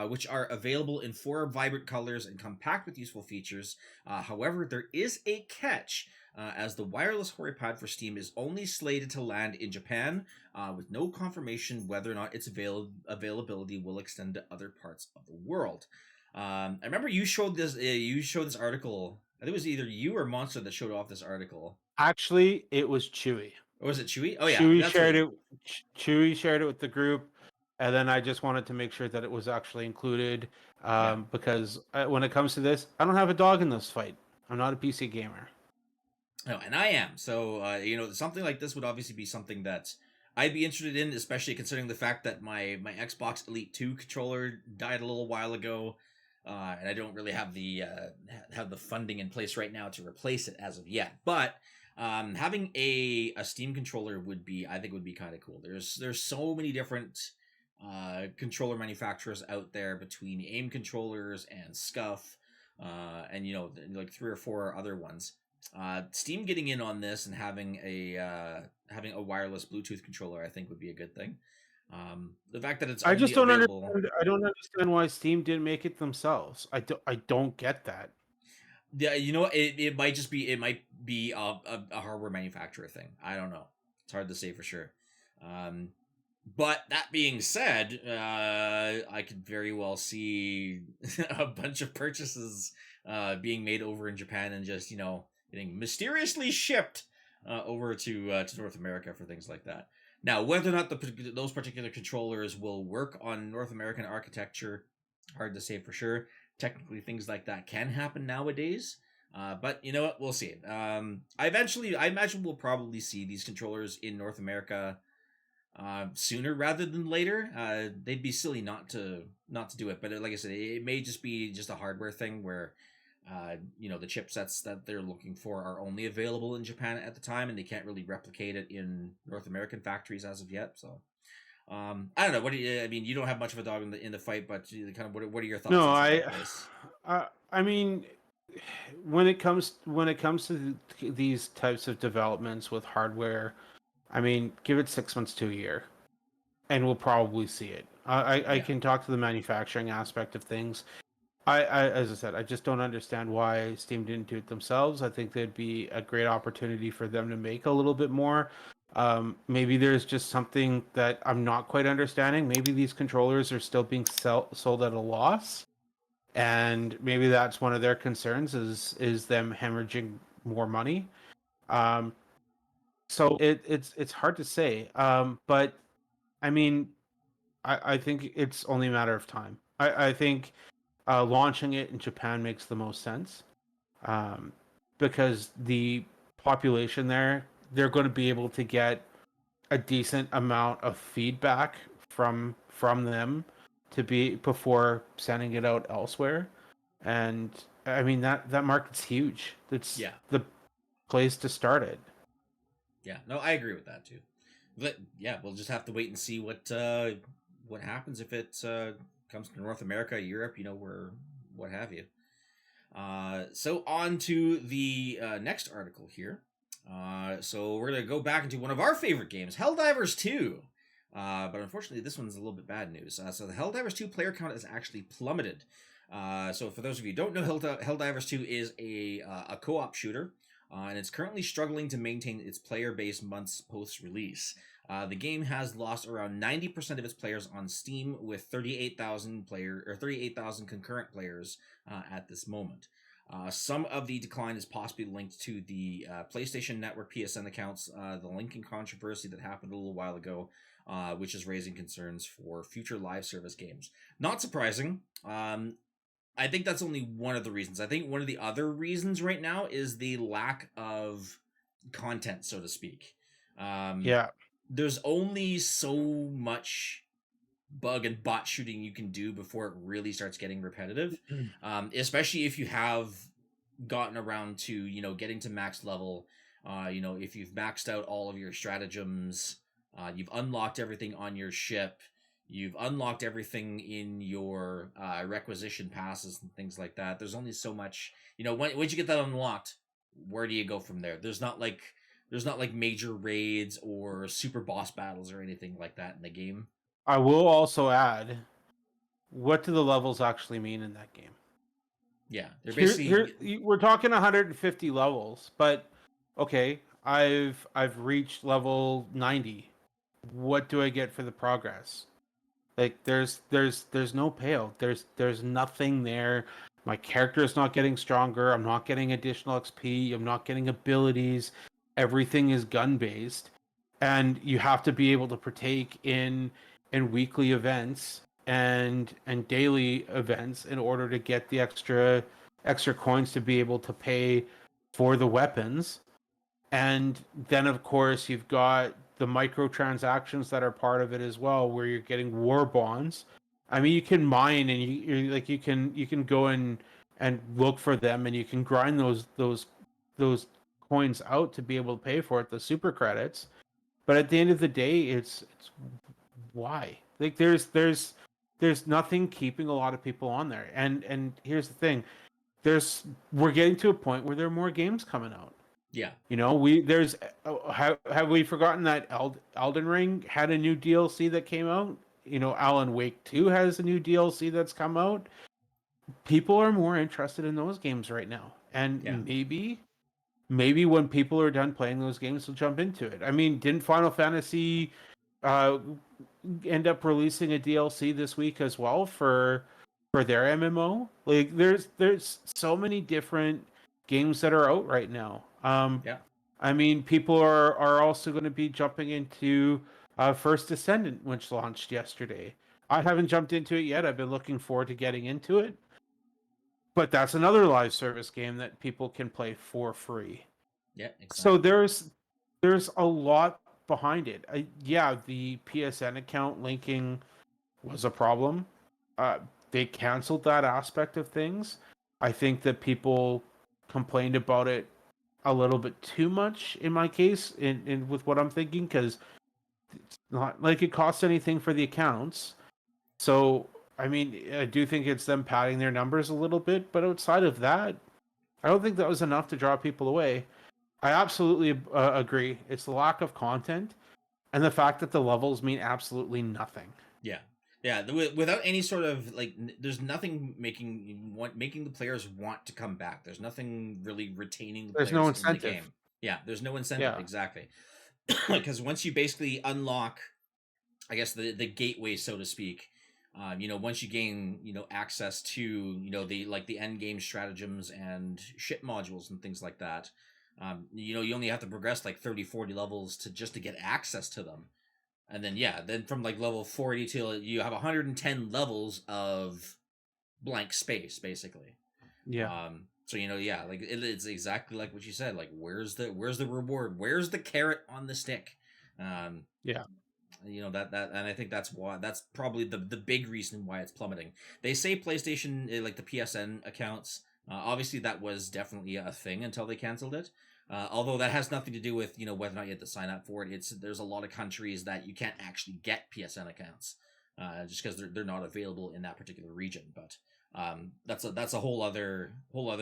which are available in 4 vibrant colors and come packed with useful features. However, there is a catch, as the wireless Hori pad for Steam is only slated to land in Japan, with no confirmation whether or not its availability will extend to other parts of the world. I remember you showed this. You showed this article. I think it was either you or Monster that showed off this article. Actually, it was Chewy. Or was it Chewy? Oh yeah, Chewy that's shared right. it. Chewy shared it with the group, and then I just wanted to make sure that it was actually included, Yeah. because when it comes to this, I don't have a dog in this fight. I'm not a PC gamer. No, and I am. So, something like this would obviously be something that I'd be interested in, especially considering the fact that my Xbox Elite 2 controller died a little while ago, and I don't really have the funding in place right now to replace it as of yet. But having a Steam controller I think would be kind of cool. There's so many different controller manufacturers out there between AIM controllers and Scuff, and like 3 or 4 other ones. Steam getting in on this and having a wireless Bluetooth controller, I think, would be a good thing. The fact that it's I only just don't available, understand. I don't understand why Steam didn't make it themselves. I don't get that. yeah, it might be a hardware manufacturer thing. I don't know. It's hard to say for sure. Um, but that being said, I could very well see a bunch of purchases being made over in Japan and just getting mysteriously shipped over to North America for things like that. Now, whether or not those particular controllers will work on North American architecture, hard to say for sure. Technically, things like that can happen nowadays. But you know what? We'll see. I imagine we'll probably see these controllers in North America sooner rather than later. They'd be silly not to do it. But like I said, it may just be just a hardware thing where the chipsets that they're looking for are only available in Japan at the time, and they can't really replicate it in North American factories as of yet. So, I don't know. I mean, you don't have much of a dog in the fight, but kind of what are your thoughts No, on something like this? I mean, when it comes to these types of developments with hardware, I mean, give it 6 months to a year, and we'll probably see it. I Yeah. can talk to the manufacturing aspect of things. As I said, I just don't understand why Steam didn't do it themselves. I think there'd be a great opportunity for them to make a little bit more. Maybe there's just something that I'm not quite understanding. Maybe these controllers are still being sold at a loss, and maybe that's one of their concerns is them hemorrhaging more money. Um, so it's hard to say. But I mean, I think it's only a matter of time. I think launching it in Japan makes the most sense, um, because the population there, they're going to be able to get a decent amount of feedback from them to be before sending it out elsewhere. And I mean that market's huge. It's Yeah. the place to start it. Yeah, no, I agree with that too. But yeah, we'll just have to wait and see what happens if it comes to North America, Europe, where what have you. So on to the next article here. So we're gonna go back into one of our favorite games, Helldivers 2. But unfortunately, this one's a little bit bad news. So the Helldivers 2 player count has actually plummeted. So for those of you who don't know, Helldivers 2 is a co-op shooter, and it's currently struggling to maintain its player base months post-release. The game has lost around 90% of its players on Steam, with 38,000 concurrent players at this moment. Some of the decline is possibly linked to the PlayStation Network PSN accounts, the linking controversy that happened a little while ago, which is raising concerns for future live service games. Not surprising. I think that's only one of the reasons. I think one of the other reasons right now is the lack of content, so to speak. Yeah. There's only so much bug and bot shooting you can do before it really starts getting repetitive, especially if you have gotten around to getting to max level. If you've maxed out all of your stratagems, you've unlocked everything on your ship, you've unlocked everything in your requisition passes and things like that. There's only so much. Once you get that unlocked, where do you go from there? There's not like major raids or super boss battles or anything like that in the game. I will also add, what do the levels actually mean in that game? Yeah, they're Here, basically we're talking 150 levels, but okay, I've reached level 90. What do I get for the progress? Like there's no payout. There's nothing there. My character is not getting stronger. I'm not getting additional XP. I'm not getting abilities. Everything is gun based, and you have to be able to partake in weekly events and daily events in order to get the extra coins to be able to pay for the weapons. And then of course you've got the microtransactions that are part of it as well, where you're getting war bonds. I mean, you can mine and you can go and look for them, and you can grind those coins out to be able to pay for it, the super credits. But at the end of the day, it's why? Like there's nothing keeping a lot of people on there. And here's the thing. We're getting to a point where there are more games coming out. yeah. Have we forgotten that Elden Ring had a new DLC that came out? Alan Wake 2 has a new DLC that's come out. People are more interested in those games right now. And Yeah. maybe when people are done playing those games, they'll jump into it. I mean, didn't Final Fantasy uh, end up releasing a DLC this week as well for their MMO? Like there's so many different games that are out right now. Yeah. I mean, people are also going to be jumping into First Descendant, which launched yesterday. I haven't jumped into it yet. I've been looking forward to getting into it. But that's another live service game that people can play for free. Yeah, So exactly. there's a lot behind it. Yeah, the PSN account linking was a problem. Uh, they canceled that aspect of things. I think that people complained about it a little bit too much in my case, in with what I'm thinking, because it's not like it costs anything for the accounts. So I mean, I do think it's them padding their numbers a little bit, but outside of that, I don't think that was enough to draw people away. I absolutely agree. It's the lack of content and the fact that the levels mean absolutely nothing. Yeah. Yeah, without any sort of there's nothing making the players want to come back. There's nothing really retaining the There's no players in the incentive. game. Yeah, there's no incentive, Yeah. exactly. Because once you basically unlock, I guess the gateway, so to speak, Once you gain, access to, the end game stratagems and ship modules and things like that, you only have to progress like 30, 40 levels to get access to them. And then, then from like level 40 till you have 110 levels of blank space, basically. Yeah. So, like it's exactly like what you said. Like, where's the reward? Where's the carrot on the stick? Yeah. And I think that's probably the big reason why it's plummeting. They say PlayStation, like the PSN accounts, obviously that was definitely a thing until they canceled it. Although that has nothing to do with whether or not you have to sign up for it. There's a lot of countries that you can't actually get PSN accounts, just because they're not available in that particular region. But that's a whole other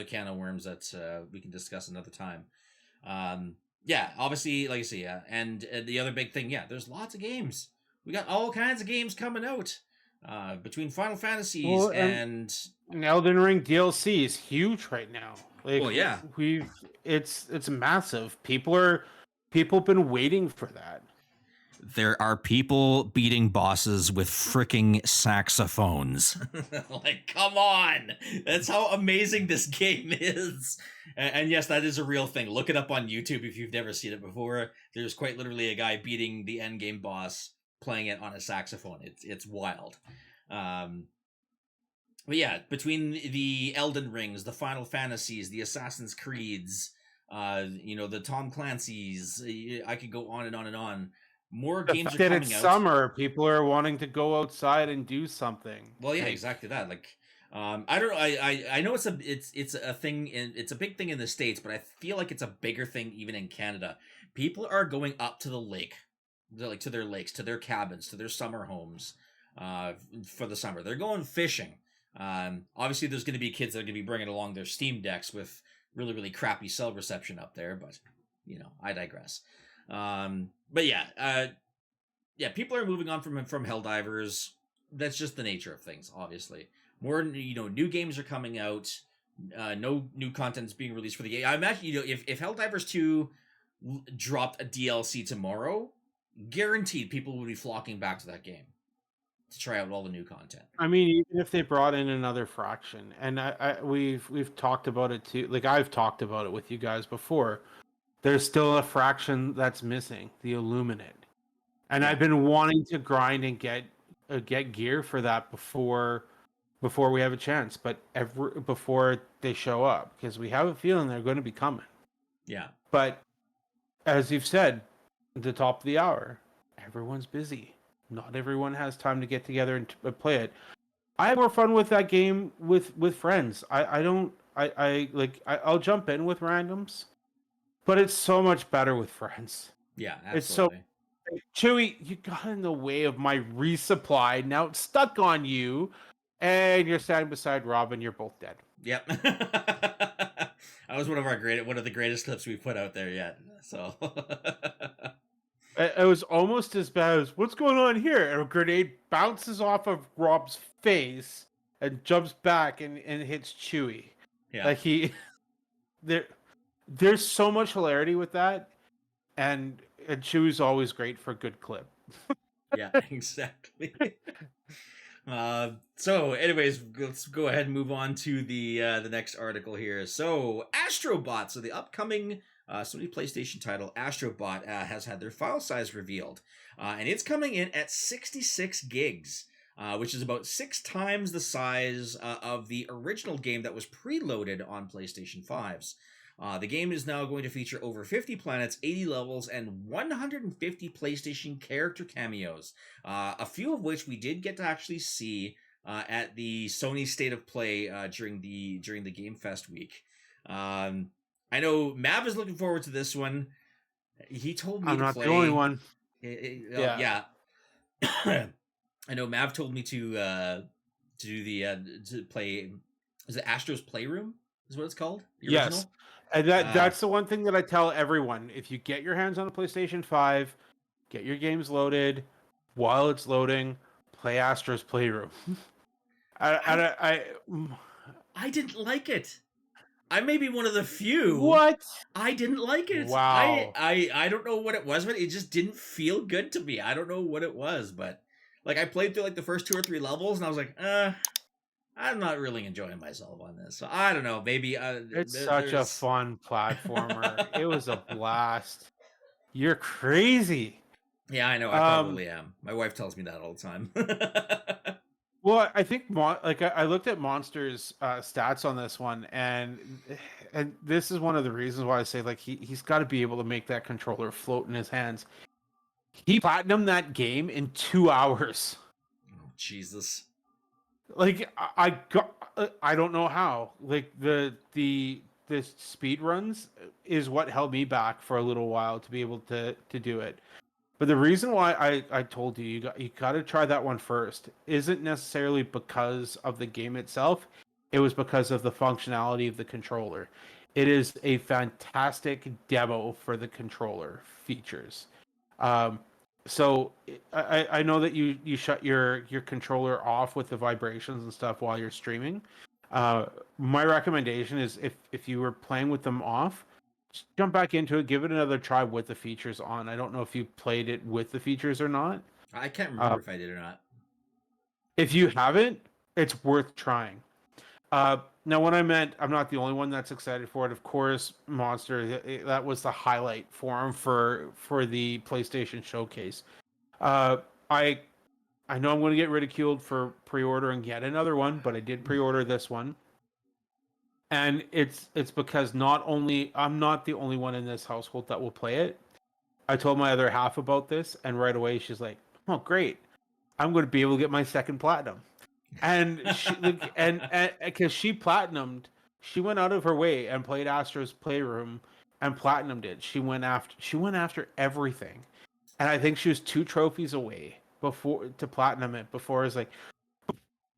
can of worms that we can discuss another time. Yeah, obviously, like I say, and the other big thing, there's lots of games. We got all kinds of games coming out, between Final Fantasies and Elden Ring DLC is huge right now. Like, well, yeah, it's massive. People have been waiting for that. there are people beating bosses with freaking saxophones. Like, come on! That's how amazing this game is. And yes, that is a real thing. Look it up on YouTube if you've never seen it before. There's quite literally a guy beating the end game boss playing it on a saxophone. It's wild. But yeah, between the Elden Rings, the Final Fantasies, the Assassin's Creeds, the Tom Clancy's, I could go on and on and on. More games are coming out. It's summer. People are wanting to go outside and do something. Well, yeah, exactly that. Like, I don't know. I know it's a thing. It's a big thing in the States, but I feel like it's a bigger thing even in Canada. People are going up to the lake, to their lakes, to their cabins, to their summer homes, for the summer. They're going fishing. Obviously, there's going to be kids that are going to be bringing along their Steam decks with really, really crappy cell reception up there, but I digress. But people are moving on from Helldivers. That's just the nature of things, obviously. More, new games are coming out. No new content is being released for the game. I imagine, if Helldivers 2 dropped a DLC tomorrow, guaranteed people would be flocking back to that game to try out all the new content. I mean, even if they brought in another faction, and we've talked about it too. Like, I've talked about it with you guys before. There's still a fraction that's missing, the Illuminate. And I've been wanting to grind and get gear for that before we have a chance, but before they show up, because we have a feeling they're going to be coming. Yeah. But as you've said, at the top of the hour, everyone's busy. Not everyone has time to get together and play it. I have more fun with that game with friends. I'll jump in with randoms. But it's so much better with friends. Yeah, absolutely. It's so Chewy, you got in the way of my resupply. Now it's stuck on you, and you're standing beside Rob, and you're both dead. Yep. That was one of the greatest clips we've put out there yet. So it was almost as bad as what's going on here. And a grenade bounces off of Rob's face and jumps back and hits Chewy. Yeah. Like there's so much hilarity with that, and Chew's always great for a good clip. Yeah, exactly. So anyways, let's go ahead and move on to the next article here. So Astrobot, so the upcoming Sony PlayStation title, Astrobot, has had their file size revealed, and it's coming in at 66 gigs. Which is about 6 times the size of the original game that was preloaded on PlayStation 5s. The game is now going to feature over 50 planets, 80 levels, and 150 PlayStation character cameos, a few of which we did get to actually see at the Sony State of Play during the Game Fest week. I know Mav is looking forward to this one. He told me I'm not the only one. Yeah. I know Mav told me to play. Is it Astro's Playroom? Is what it's called? The original? Yes. And that's the one thing that I tell everyone. If you get your hands on a PlayStation 5, get your games loaded. While it's loading, play Astro's Playroom. I didn't like it. I may be one of the few. What? I didn't like it. Wow. I don't know what it was, but it just didn't feel good to me. I don't know what it was, but Like, I played through like the first 2 or 3 levels, and I was like, I'm not really enjoying myself on this. So I don't know. Maybe It's such a there's. fun platformer. It was a blast. You're crazy. Yeah, I know. I probably am. My wife tells me that all the time. Well, I think I looked at Monster's stats on this one, and this is one of the reasons why I say like he's got to be able to make that controller float in his hands. He platinumed that game in 2 hours. Oh, Jesus. Like I don't know how. Like the speed runs is what held me back for a little while to be able to do it. But the reason why I told you you got to try that one first isn't necessarily because of the game itself. It was because of the functionality of the controller. It is a fantastic demo for the controller features. Um, so I know that you shut your controller off with the vibrations and stuff while you're streaming. My recommendation is if you were playing with them off, just jump back into it, give it another try with the features on. I don't know if you played it with the features or not. I can't remember if I did or not. If you haven't, it's worth trying. Now, when I meant I'm not the only one that's excited for it. Of course, Monster, that was the highlight for him for the PlayStation Showcase. Uh, I I know I'm going to get ridiculed for pre-ordering yet another one, but I did pre-order this one. And it's because not only I'm not the only one in this household that will play it. I told my other half about this, and right away she's like, "Oh, great! I'm going to be able to get my second platinum." And she and because she platinumed, she went out of her way and played Astro's Playroom and platinumed it. She went after everything, and I think she was 2 trophies away before to platinum it. Before I was like,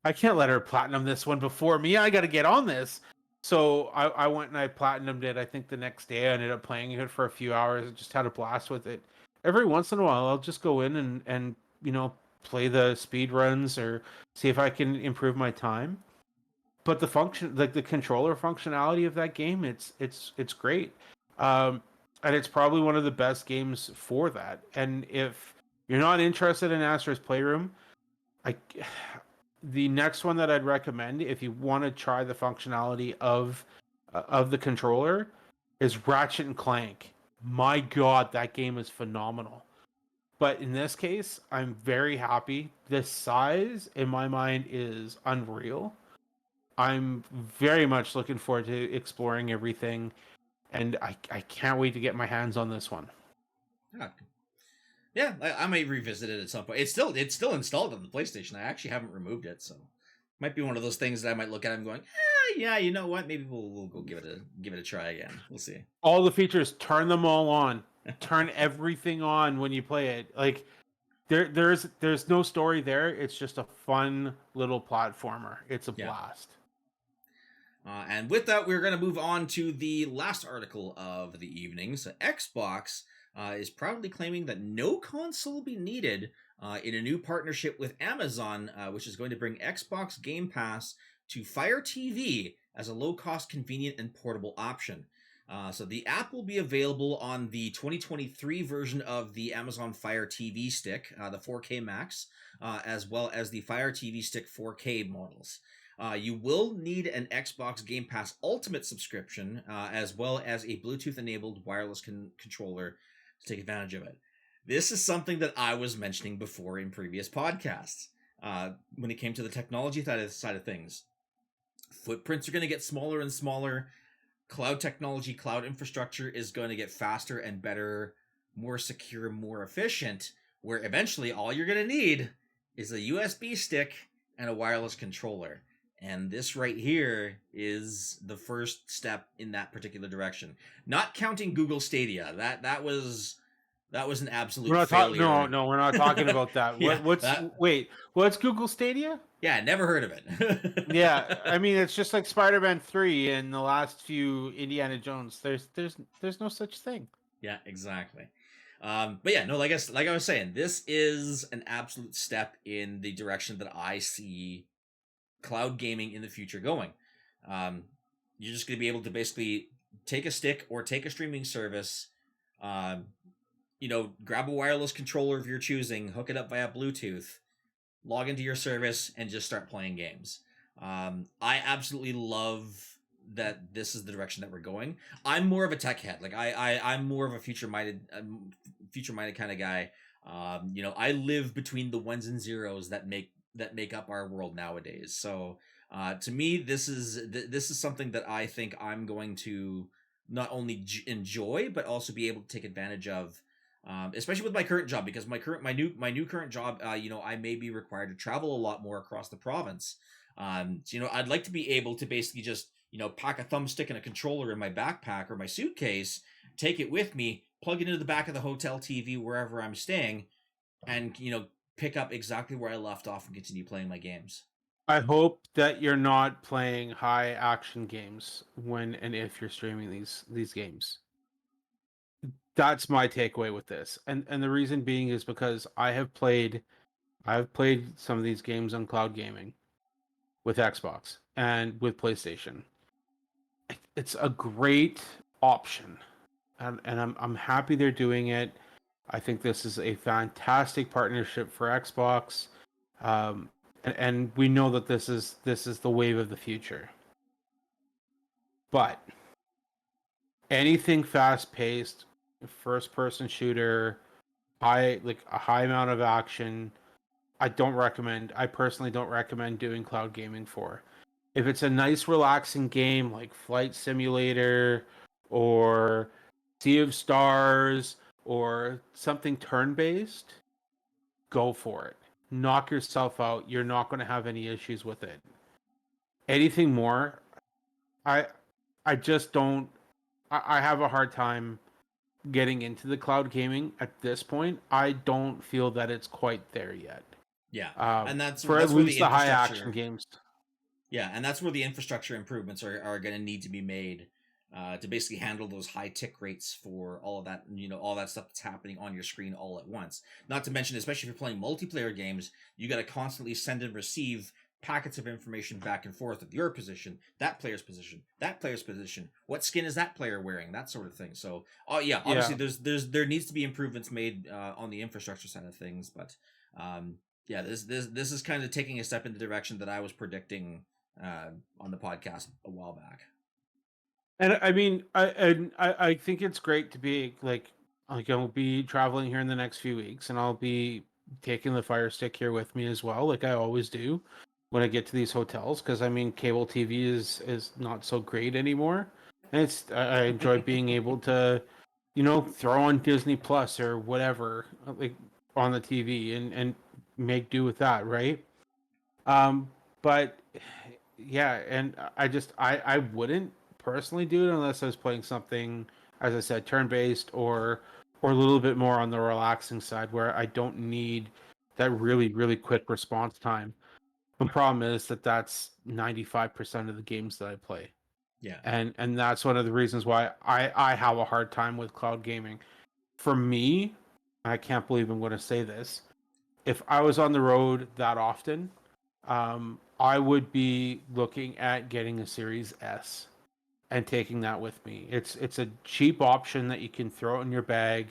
I can't let her platinum this one before me. I got to get on this. So I went and I platinumed it. I think the next day I ended up playing it for a few hours. I just had a blast with it. Every once in a while, I'll just go in and play the speed runs or see if I can improve my time. But the function, like the controller functionality of that game, it's great, and it's probably one of the best games for that. And if you're not interested in Astro's Playroom, I the next one that I'd recommend if you want to try the functionality of the controller is Ratchet and Clank. My God, that game is phenomenal. But in this case, I'm very happy. The size, in my mind, is unreal. I'm very much looking forward to exploring everything, and I can't wait to get my hands on this one. Yeah, yeah, I might revisit it at some point. It's still installed on the PlayStation. I actually haven't removed it, so might be one of those things that I might look at and going, yeah, you know what? Maybe we'll go give it a try again. We'll see. All the features, turn them all on. Turn everything on when you play it. Like there's no story there. It's just a fun little platformer. It's a Yeah. blast. And with that, we're going to move on to the last article of the evening. So Xbox is proudly claiming that no console will be needed in a new partnership with Amazon, which is going to bring Xbox Game Pass to FireTV as a low-cost, convenient, and portable option. So the app will be available on the 2023 version of the Amazon Fire TV Stick, the 4K Max, as well as the Fire TV Stick 4K models. You will need an Xbox Game Pass Ultimate subscription, as well as a Bluetooth-enabled wireless controller to take advantage of it. This is something that I was mentioning before in previous podcasts. When it came to the technology side of things, footprints are going to get smaller and smaller. Cloud technology, cloud infrastructure is going to get faster and better, more secure, more efficient, where eventually all you're going to need is a USB stick and a wireless controller. And this right here is the first step in that particular direction. Not counting Google Stadia. That was an absolute failure. No, we're not talking about that. Yeah, What's Google Stadia? Yeah, never heard of it. Yeah, I mean it's just like Spider-Man 3 and the last few Indiana Jones. There's no such thing. Yeah, exactly. But yeah, no, like I was saying, this is an absolute step in the direction that I see cloud gaming in the future going. You're just going to be able to basically take a stick or take a streaming service, grab a wireless controller of your choosing, hook it up via Bluetooth, log into your service, and just start playing games. I absolutely love that this is the direction that we're going. I'm more of a tech head. Like I'm more of a future minded kind of guy. I live between the ones and zeros that make up our world nowadays. So to me, this is something that I think I'm going to not only enjoy but also be able to take advantage of, especially with my current job, because my new current job, I may be required to travel a lot more across the province. So, I'd like to be able to basically just pack a thumbstick and a controller in my backpack or my suitcase, take it with me, plug it into the back of the hotel TV wherever I'm staying, and pick up exactly where I left off and continue playing my games. I hope that you're not playing high action games when and if you're streaming these games. That's my takeaway with this. And the reason being is because I've played some of these games on cloud gaming with Xbox and with PlayStation. It's a great option. And I'm happy they're doing it. I think this is a fantastic partnership for Xbox. And we know that this is the wave of the future. But anything fast paced, first person shooter, a high amount of action, I personally don't recommend doing cloud gaming for. If it's a nice relaxing game like Flight Simulator or Sea of Stars or something turn based, go for it. Knock yourself out. You're not going to have any issues with it. Anything more, I I just don't. I have a hard time getting into the cloud gaming at this point. I don't feel that it's quite there yet. Yeah, and For at that's where the least the high action infrastructure. games. Yeah, and that's where the infrastructure improvements are going to need to be made, to basically handle those high tick rates for all of that, all that stuff that's happening on your screen all at once. Not to mention, especially if you're playing multiplayer games, you got to constantly send and receive packets of information back and forth of your position, that player's position, what skin is that player wearing, that sort of thing. So, oh yeah, obviously Yeah. there needs to be improvements made on the infrastructure side of things, but yeah, this is kind of taking a step in the direction that I was predicting on the podcast a while back. And I mean, I think it's great to be like I'll be traveling here in the next few weeks, and I'll be taking the Fire Stick here with me as well, like I always do when I get to these hotels. Because I mean, cable TV is not so great anymore, and I enjoy being able to, throw on Disney Plus or whatever like on the TV and make do with that, right? But yeah, and I wouldn't personally do it unless I was playing something, as I said, turn based or a little bit more on the relaxing side where I don't need that really quick response time. The problem is that that's 95% of the games that I play. Yeah. And that's one of the reasons why I have a hard time with cloud gaming. For me, I can't believe I'm going to say this. If I was on the road that often, I would be looking at getting a Series S and taking that with me. It's a cheap option that you can throw in your bag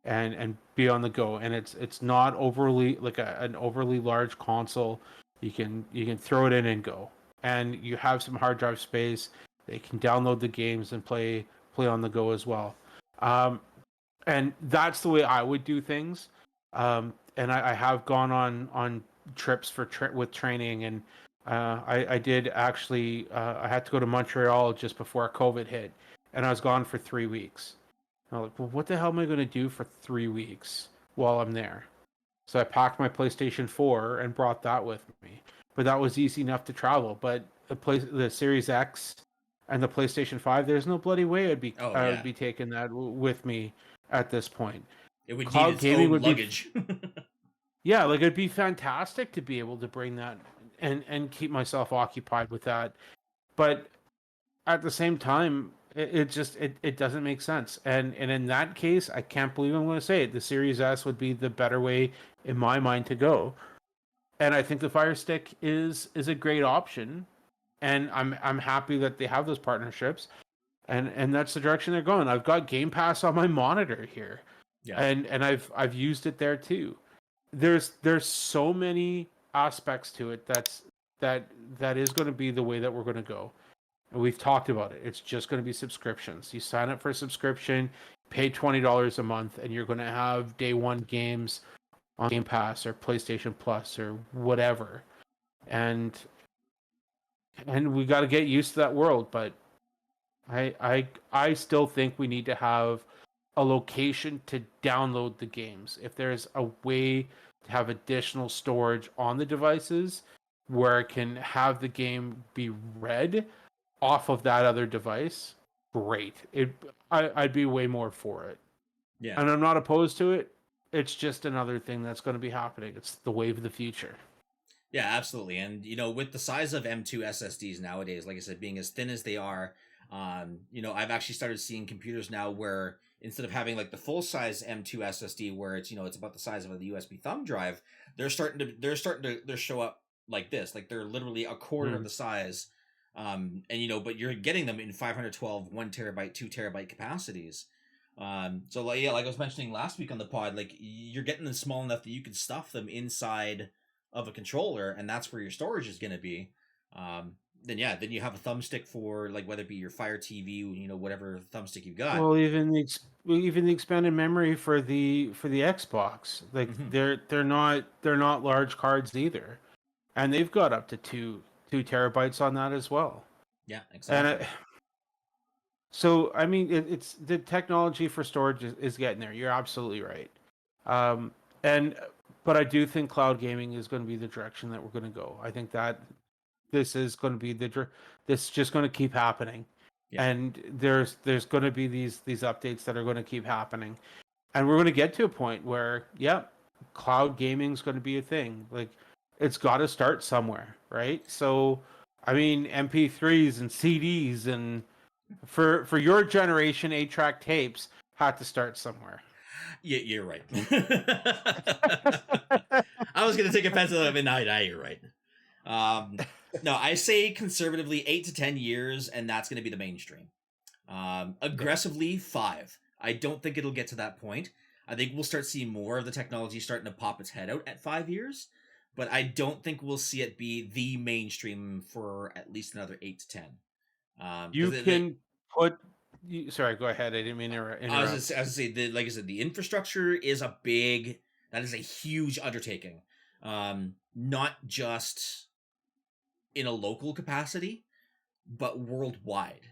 and be on the go. And it's not overly like an overly large console. You can throw it in and go. And you have some hard drive space. They can download the games and play on the go as well. Um, and that's the way I would do things. And I have gone on trips with training, and I did actually. I had to go to Montreal just before COVID hit, and I was gone for 3 weeks. And I was like, well, what the hell am I going to do for 3 weeks while I'm there? So I packed my PlayStation 4 and brought that with me. But that was easy enough to travel. But the Series X and the PlayStation 5, there's no bloody way Oh I would yeah, be taking that with me at this point. it would need Cloud its gaming own would be luggage. yeah, like it'd be fantastic to be able to bring that and keep myself occupied with that. But at the same time, it doesn't make sense. And in that case, I can't believe I'm going to say it. The Series S would be the better way in my mind to go. And I think the Fire Stick is a great option. And I'm happy that they have those partnerships. And that's the direction they're going. I've got Game Pass on my monitor here. Yeah. And I've used it there too. There's so many aspects to it that is going to be the way that we're going to go. And we've talked about it. It's just going to be subscriptions. You sign up for a subscription, pay $20 a month, and you're going to have day one games on GamePass or PlayStation Plus or whatever. And we got to get used to that world. But I still think we need to have a location to download the games. If there's a way to have additional storage on the devices where it can have the game be read off of that other device, great. I'd be way more for it. Yeah. And I'm not opposed to it. It's just another thing that's going to be happening. It's the wave of the future. Yeah, absolutely. And, with the size of M2 SSDs nowadays, like I said, being as thin as they are, I've actually started seeing computers now where instead of having like the full size M2 SSD where it's, it's about the size of a USB thumb drive, they're starting to show up like this. Like they're literally a quarter of the size. But you're getting them in 512, 1 terabyte, 2 terabyte capacities. So like I was mentioning last week on the pod, like you're getting them small enough that you can stuff them inside of a controller, and that's where your storage is going to be. Then you have a thumbstick for like whether it be your Fire TV, whatever thumbstick you've got. Well, even the expanded memory for the Xbox, like they're not large cards either, and they've got up to 2 terabytes on that as well. Yeah, exactly. So I mean, it's the technology for storage is getting there. You're absolutely right. But I do think cloud gaming is going to be the direction that we're going to go. I think that this is going to be this is just going to keep happening. Yeah. And there's going to be these updates that are going to keep happening. And we're going to get to a point where, cloud gaming is going to be a thing. Like it's got to start somewhere, right? So, I mean, MP3s and CDs and for your generation, 8-track tapes had to start somewhere. Yeah, you're right. I was going to take offense to that, but no, you're right. No, I say conservatively 8 to 10 years, and that's going to be the mainstream. Aggressively 5. I don't think it'll get to that point. I think we'll start seeing more of the technology starting to pop its head out at 5 years, but I don't think we'll see it be the mainstream for at least another 8 to 10. Sorry, go ahead. I didn't mean to interrupt. I was going to say, like I said, the infrastructure is a huge undertaking. Not just in a local capacity, but worldwide.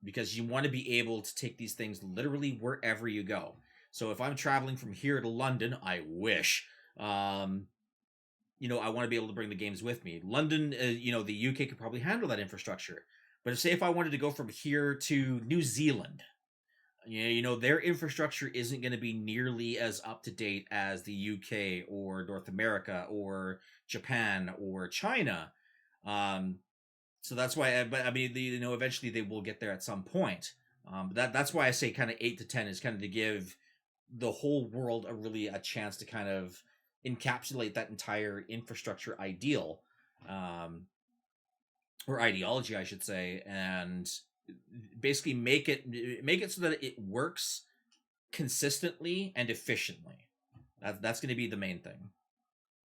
Because you want to be able to take these things literally wherever you go. So if I'm traveling from here to London, I wish, I want to be able to bring the games with me. London, the UK could probably handle that infrastructure. But if I wanted to go from here to New Zealand, their infrastructure isn't going to be nearly as up to date as the UK or North America or Japan or China. So that's why, but I mean, eventually they will get there at some point. That's why I say kind of 8 to 10 is kind of to give the whole world a chance to kind of encapsulate that entire infrastructure ideal, or ideology, I should say, and basically make it so that it works consistently and efficiently. That's going to be the main thing.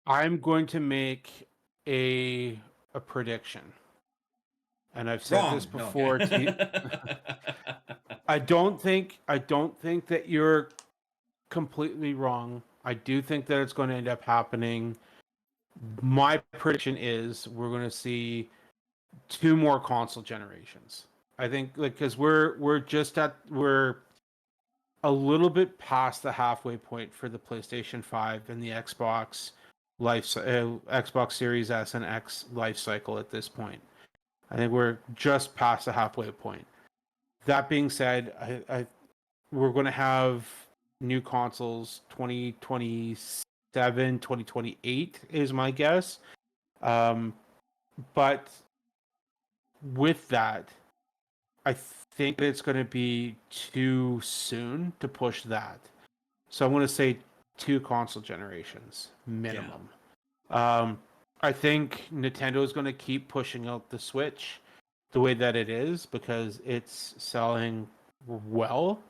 I'm going to make a prediction, and I've said this before. No, okay. I don't think that you're completely wrong. I do think that it's going to end up happening. My prediction is we're going to see 2 more console generations. I think because we're a little bit past the halfway point for the PlayStation 5 and the Xbox Xbox Series S and X life cycle at this point. I think we're just past the halfway point. That being said, we're going to have new consoles 2027, 2028 is my guess. But with that, I think it's going to be too soon to push that. So I'm going to say 2 console generations minimum. Yeah. I think Nintendo is going to keep pushing out the Switch the way that it is because it's selling well.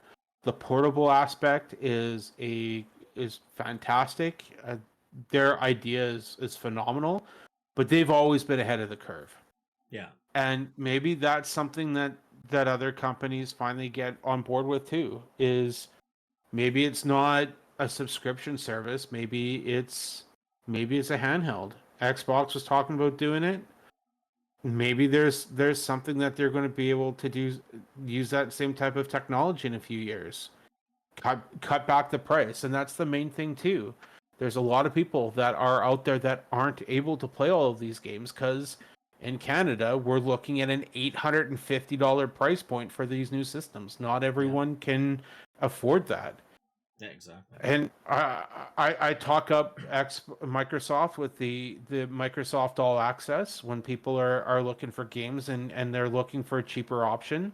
The portable aspect is fantastic. their idea is phenomenal, but they've always been ahead of the curve. Yeah. And maybe that's something that other companies finally get on board with too, is maybe it's not a subscription service, maybe it's a handheld. Xbox was talking about doing it. Maybe there's something that they're going to be able to use that same type of technology in a few years. Cut back the price, and that's the main thing too. There's a lot of people that are out there that aren't able to play all of these games because in Canada we're looking at an $850 price point for these new systems. Not everyone can afford that. Yeah, exactly. And I talk up Microsoft with the Microsoft All Access when people are looking for games and they're looking for a cheaper option.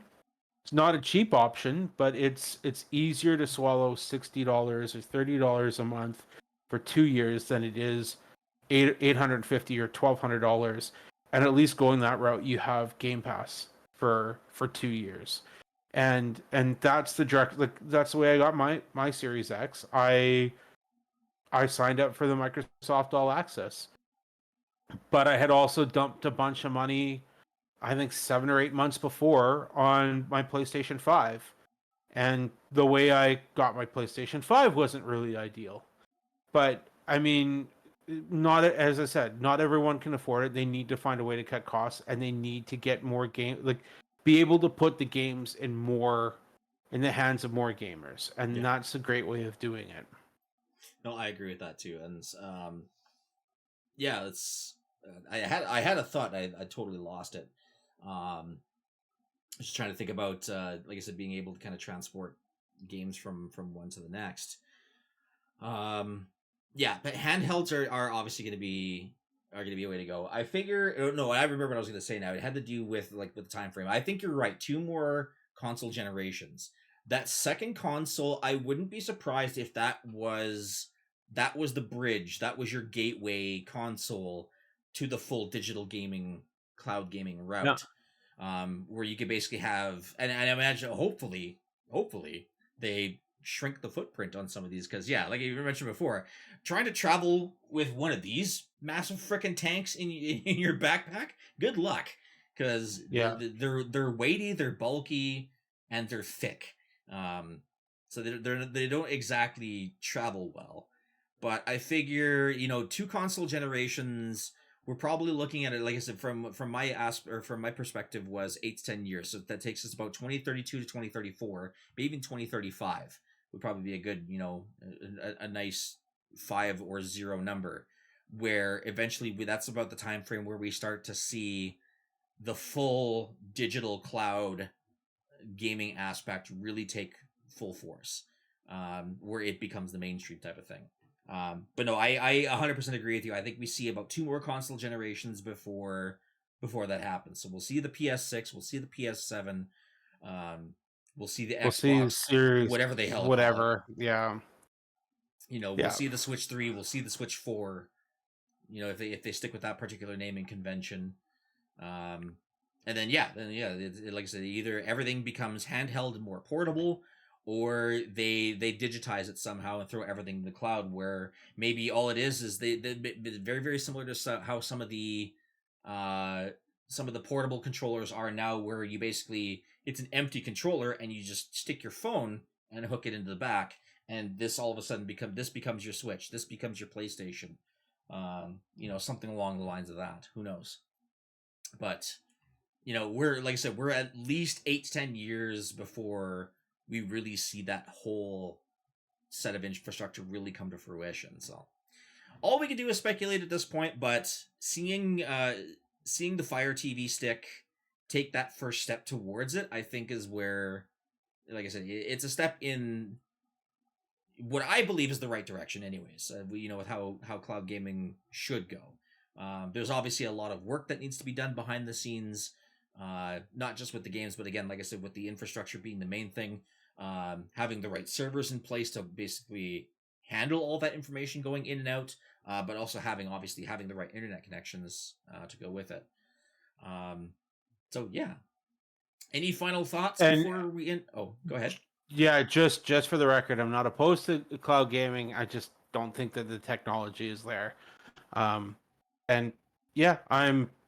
It's not a cheap option, but it's easier to swallow $60 or $30 a month for 2 years than it is $850 or $1,200. And at least going that route, you have Game Pass for 2 years. And that's that's the way I got my Series X. I signed up for the Microsoft All Access, but I had also dumped a bunch of money, I think 7 or 8 months before, on my PlayStation 5. And the way I got my PlayStation 5 wasn't really ideal. But I mean, not, as I said, not everyone can afford it. They need to find a way to cut costs, and they need to get more be able to put the games in the hands of more gamers, and that's a great way of doing it. No, I agree with that too, and yeah, it's I had a thought, I totally lost it. Just trying to think about, like I said, being able to kind of transport games from one to the next. Yeah, but handhelds are obviously going to be a way to go. I figure, no, I remember what I was going to say now. It had to do with the time frame. I think you're right. 2 more console generations. That second console, I wouldn't be surprised if that was the bridge. That was your gateway console to the full digital gaming, cloud gaming route. Yeah. Where you could basically have, and I imagine, hopefully they shrink the footprint on some of these, because like you mentioned before, trying to travel with one of these massive freaking tanks in your backpack, good luck, because they're weighty, they're bulky, and they're thick. So they don't exactly travel well. But I figure 2 console generations, we're probably looking at it, like I said, from my perspective, was 8 to 10 years. So that takes us about 2032 to 2034, maybe even 2035 would probably be a good, a nice 5 or 0 number, where eventually that's about the time frame where we start to see the full digital cloud gaming aspect really take full force, where it becomes the mainstream type of thing. But no, I 100% agree with you. I think we see about 2 more console generations before that happens. So we'll see the PS6, we'll see the PS7, we'll see the Xbox Series, whatever the hell, whatever. Yeah. We'll see the Switch 3, we'll see the Switch 4. If they stick with that particular naming convention. And then like I said, either everything becomes handheld and more portable, or they digitize it somehow and throw everything in the cloud, where maybe all it is they very, very similar to how some of the portable controllers are now, where you basically, it's an empty controller and you just stick your phone and hook it into the back, and this all of a sudden becomes your Switch, this becomes your PlayStation, something along the lines of that. Who knows? But we're, like I said, we're at least 8 to 10 years before we really see that whole set of infrastructure really come to fruition. So all we can do is speculate at this point, but seeing the FireTV stick take that first step towards it, I think is where, like I said, it's a step in what I believe is the right direction anyways, with how cloud gaming should go. There's obviously a lot of work that needs to be done behind the scenes, not just with the games, but again, like I said, with the infrastructure being the main thing, having the right servers in place to basically handle all that information going in and out, but also having the right internet connections to go with it. So yeah. Any final thoughts before we end? Oh, go ahead. Yeah, just for the record, I'm not opposed to cloud gaming. I just don't think that the technology is there. And yeah,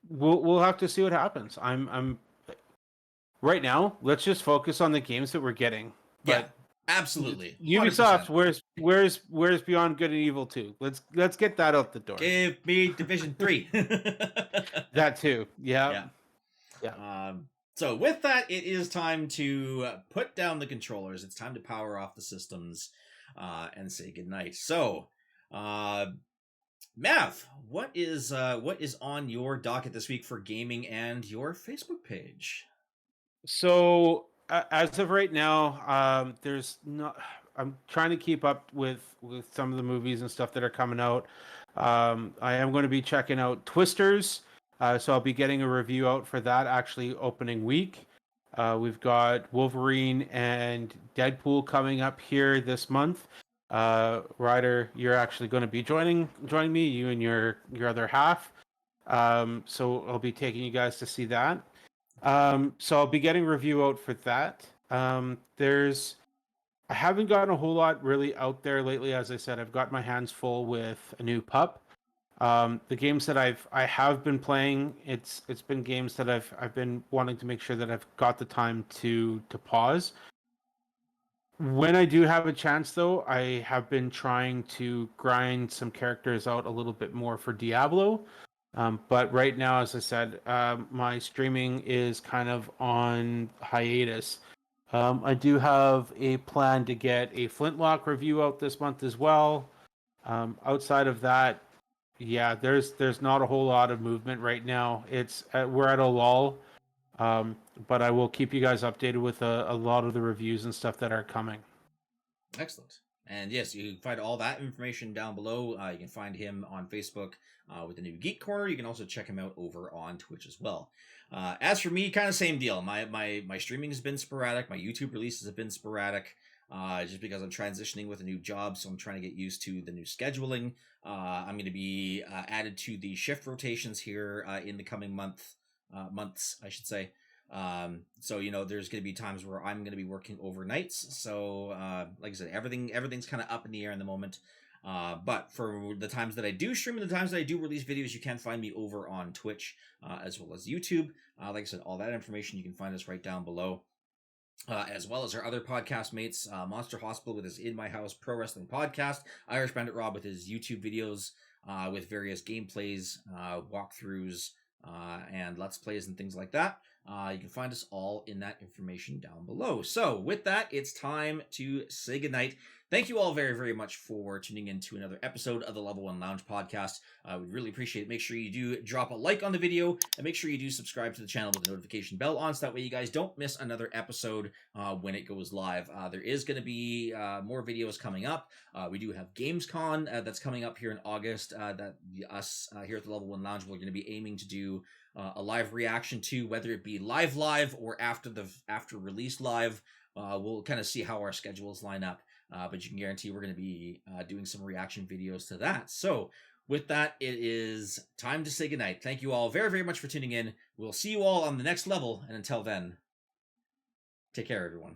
we'll have to see what happens. I'm right now, let's just focus on the games that we're getting. Yeah, But absolutely. Ubisoft, 100%. where's Beyond Good and Evil 2? Let's get that out the door. Give me Division 3. That too. Yeah. Yeah. So with that, it is time to put down the controllers. It's time to power off the systems and say goodnight. So, Mav, what is on your docket this week for gaming and your Facebook page? So as of right now, there's not. I'm trying to keep up with some of the movies and stuff that are coming out. I am going to be checking out Twisters, so I'll be getting a review out for that actually opening week. We've got Wolverine and Deadpool coming up here this month. Ryder, you're actually going to be joining me, you and your other half. So I'll be taking you guys to see that. So I'll be getting a review out for that. I haven't gotten a whole lot really out there lately. As I said, I've got my hands full with a new pup. The games that I have been playing, it's been games that I've been wanting to make sure that I've got the time to pause. When I do have a chance, though, I have been trying to grind some characters out a little bit more for Diablo. But right now, as I said, my streaming is kind of on hiatus. I do have a plan to get a Flintlock review out this month as well. Outside of that, yeah, there's not a whole lot of movement right now. We're at a lull. But I will keep you guys updated with a lot of the reviews and stuff that are coming. Excellent. And yes, you can find all that information down below. You can find him on Facebook with the new Geek Corner. You can also check him out over on Twitch as well. As for me, kind of same deal. My streaming has been sporadic. My YouTube releases have been sporadic. Just because I'm transitioning with a new job, so I'm trying to get used to the new scheduling. I'm going to be added to the shift rotations here in the coming months, I should say. So there's going to be times where I'm going to be working overnights. So like I said, everything's kind of up in the air in the moment. But for the times that I do stream and the times that I do release videos, you can find me over on Twitch as well as YouTube. Like I said, all that information you can find us right down below. As well as our other podcast mates, Monster Hospital with his In My House Pro Wrestling podcast, Irish Bandit Rob with his YouTube videos with various gameplays, walkthroughs, and Let's Plays and things like that. You can find us all in that information down below. So with that, it's time to say goodnight. Thank you all very, very much for tuning in to another episode of the Level 1 Lounge podcast. We really appreciate it. Make sure you do drop a like on the video and make sure you do subscribe to the channel with the notification bell on so that way you guys don't miss another episode when it goes live. There is going to be more videos coming up. We do have GamesCon that's coming up here in August that us here at the Level 1 Lounge we're going to be aiming to do a live reaction to, whether it be live or after release live. We'll kind of see how our schedules line up. But you can guarantee we're going to be doing some reaction videos to that. So with that, it is time to say goodnight. Thank you all very, very much for tuning in. We'll see you all on the next level. And until then, take care, everyone.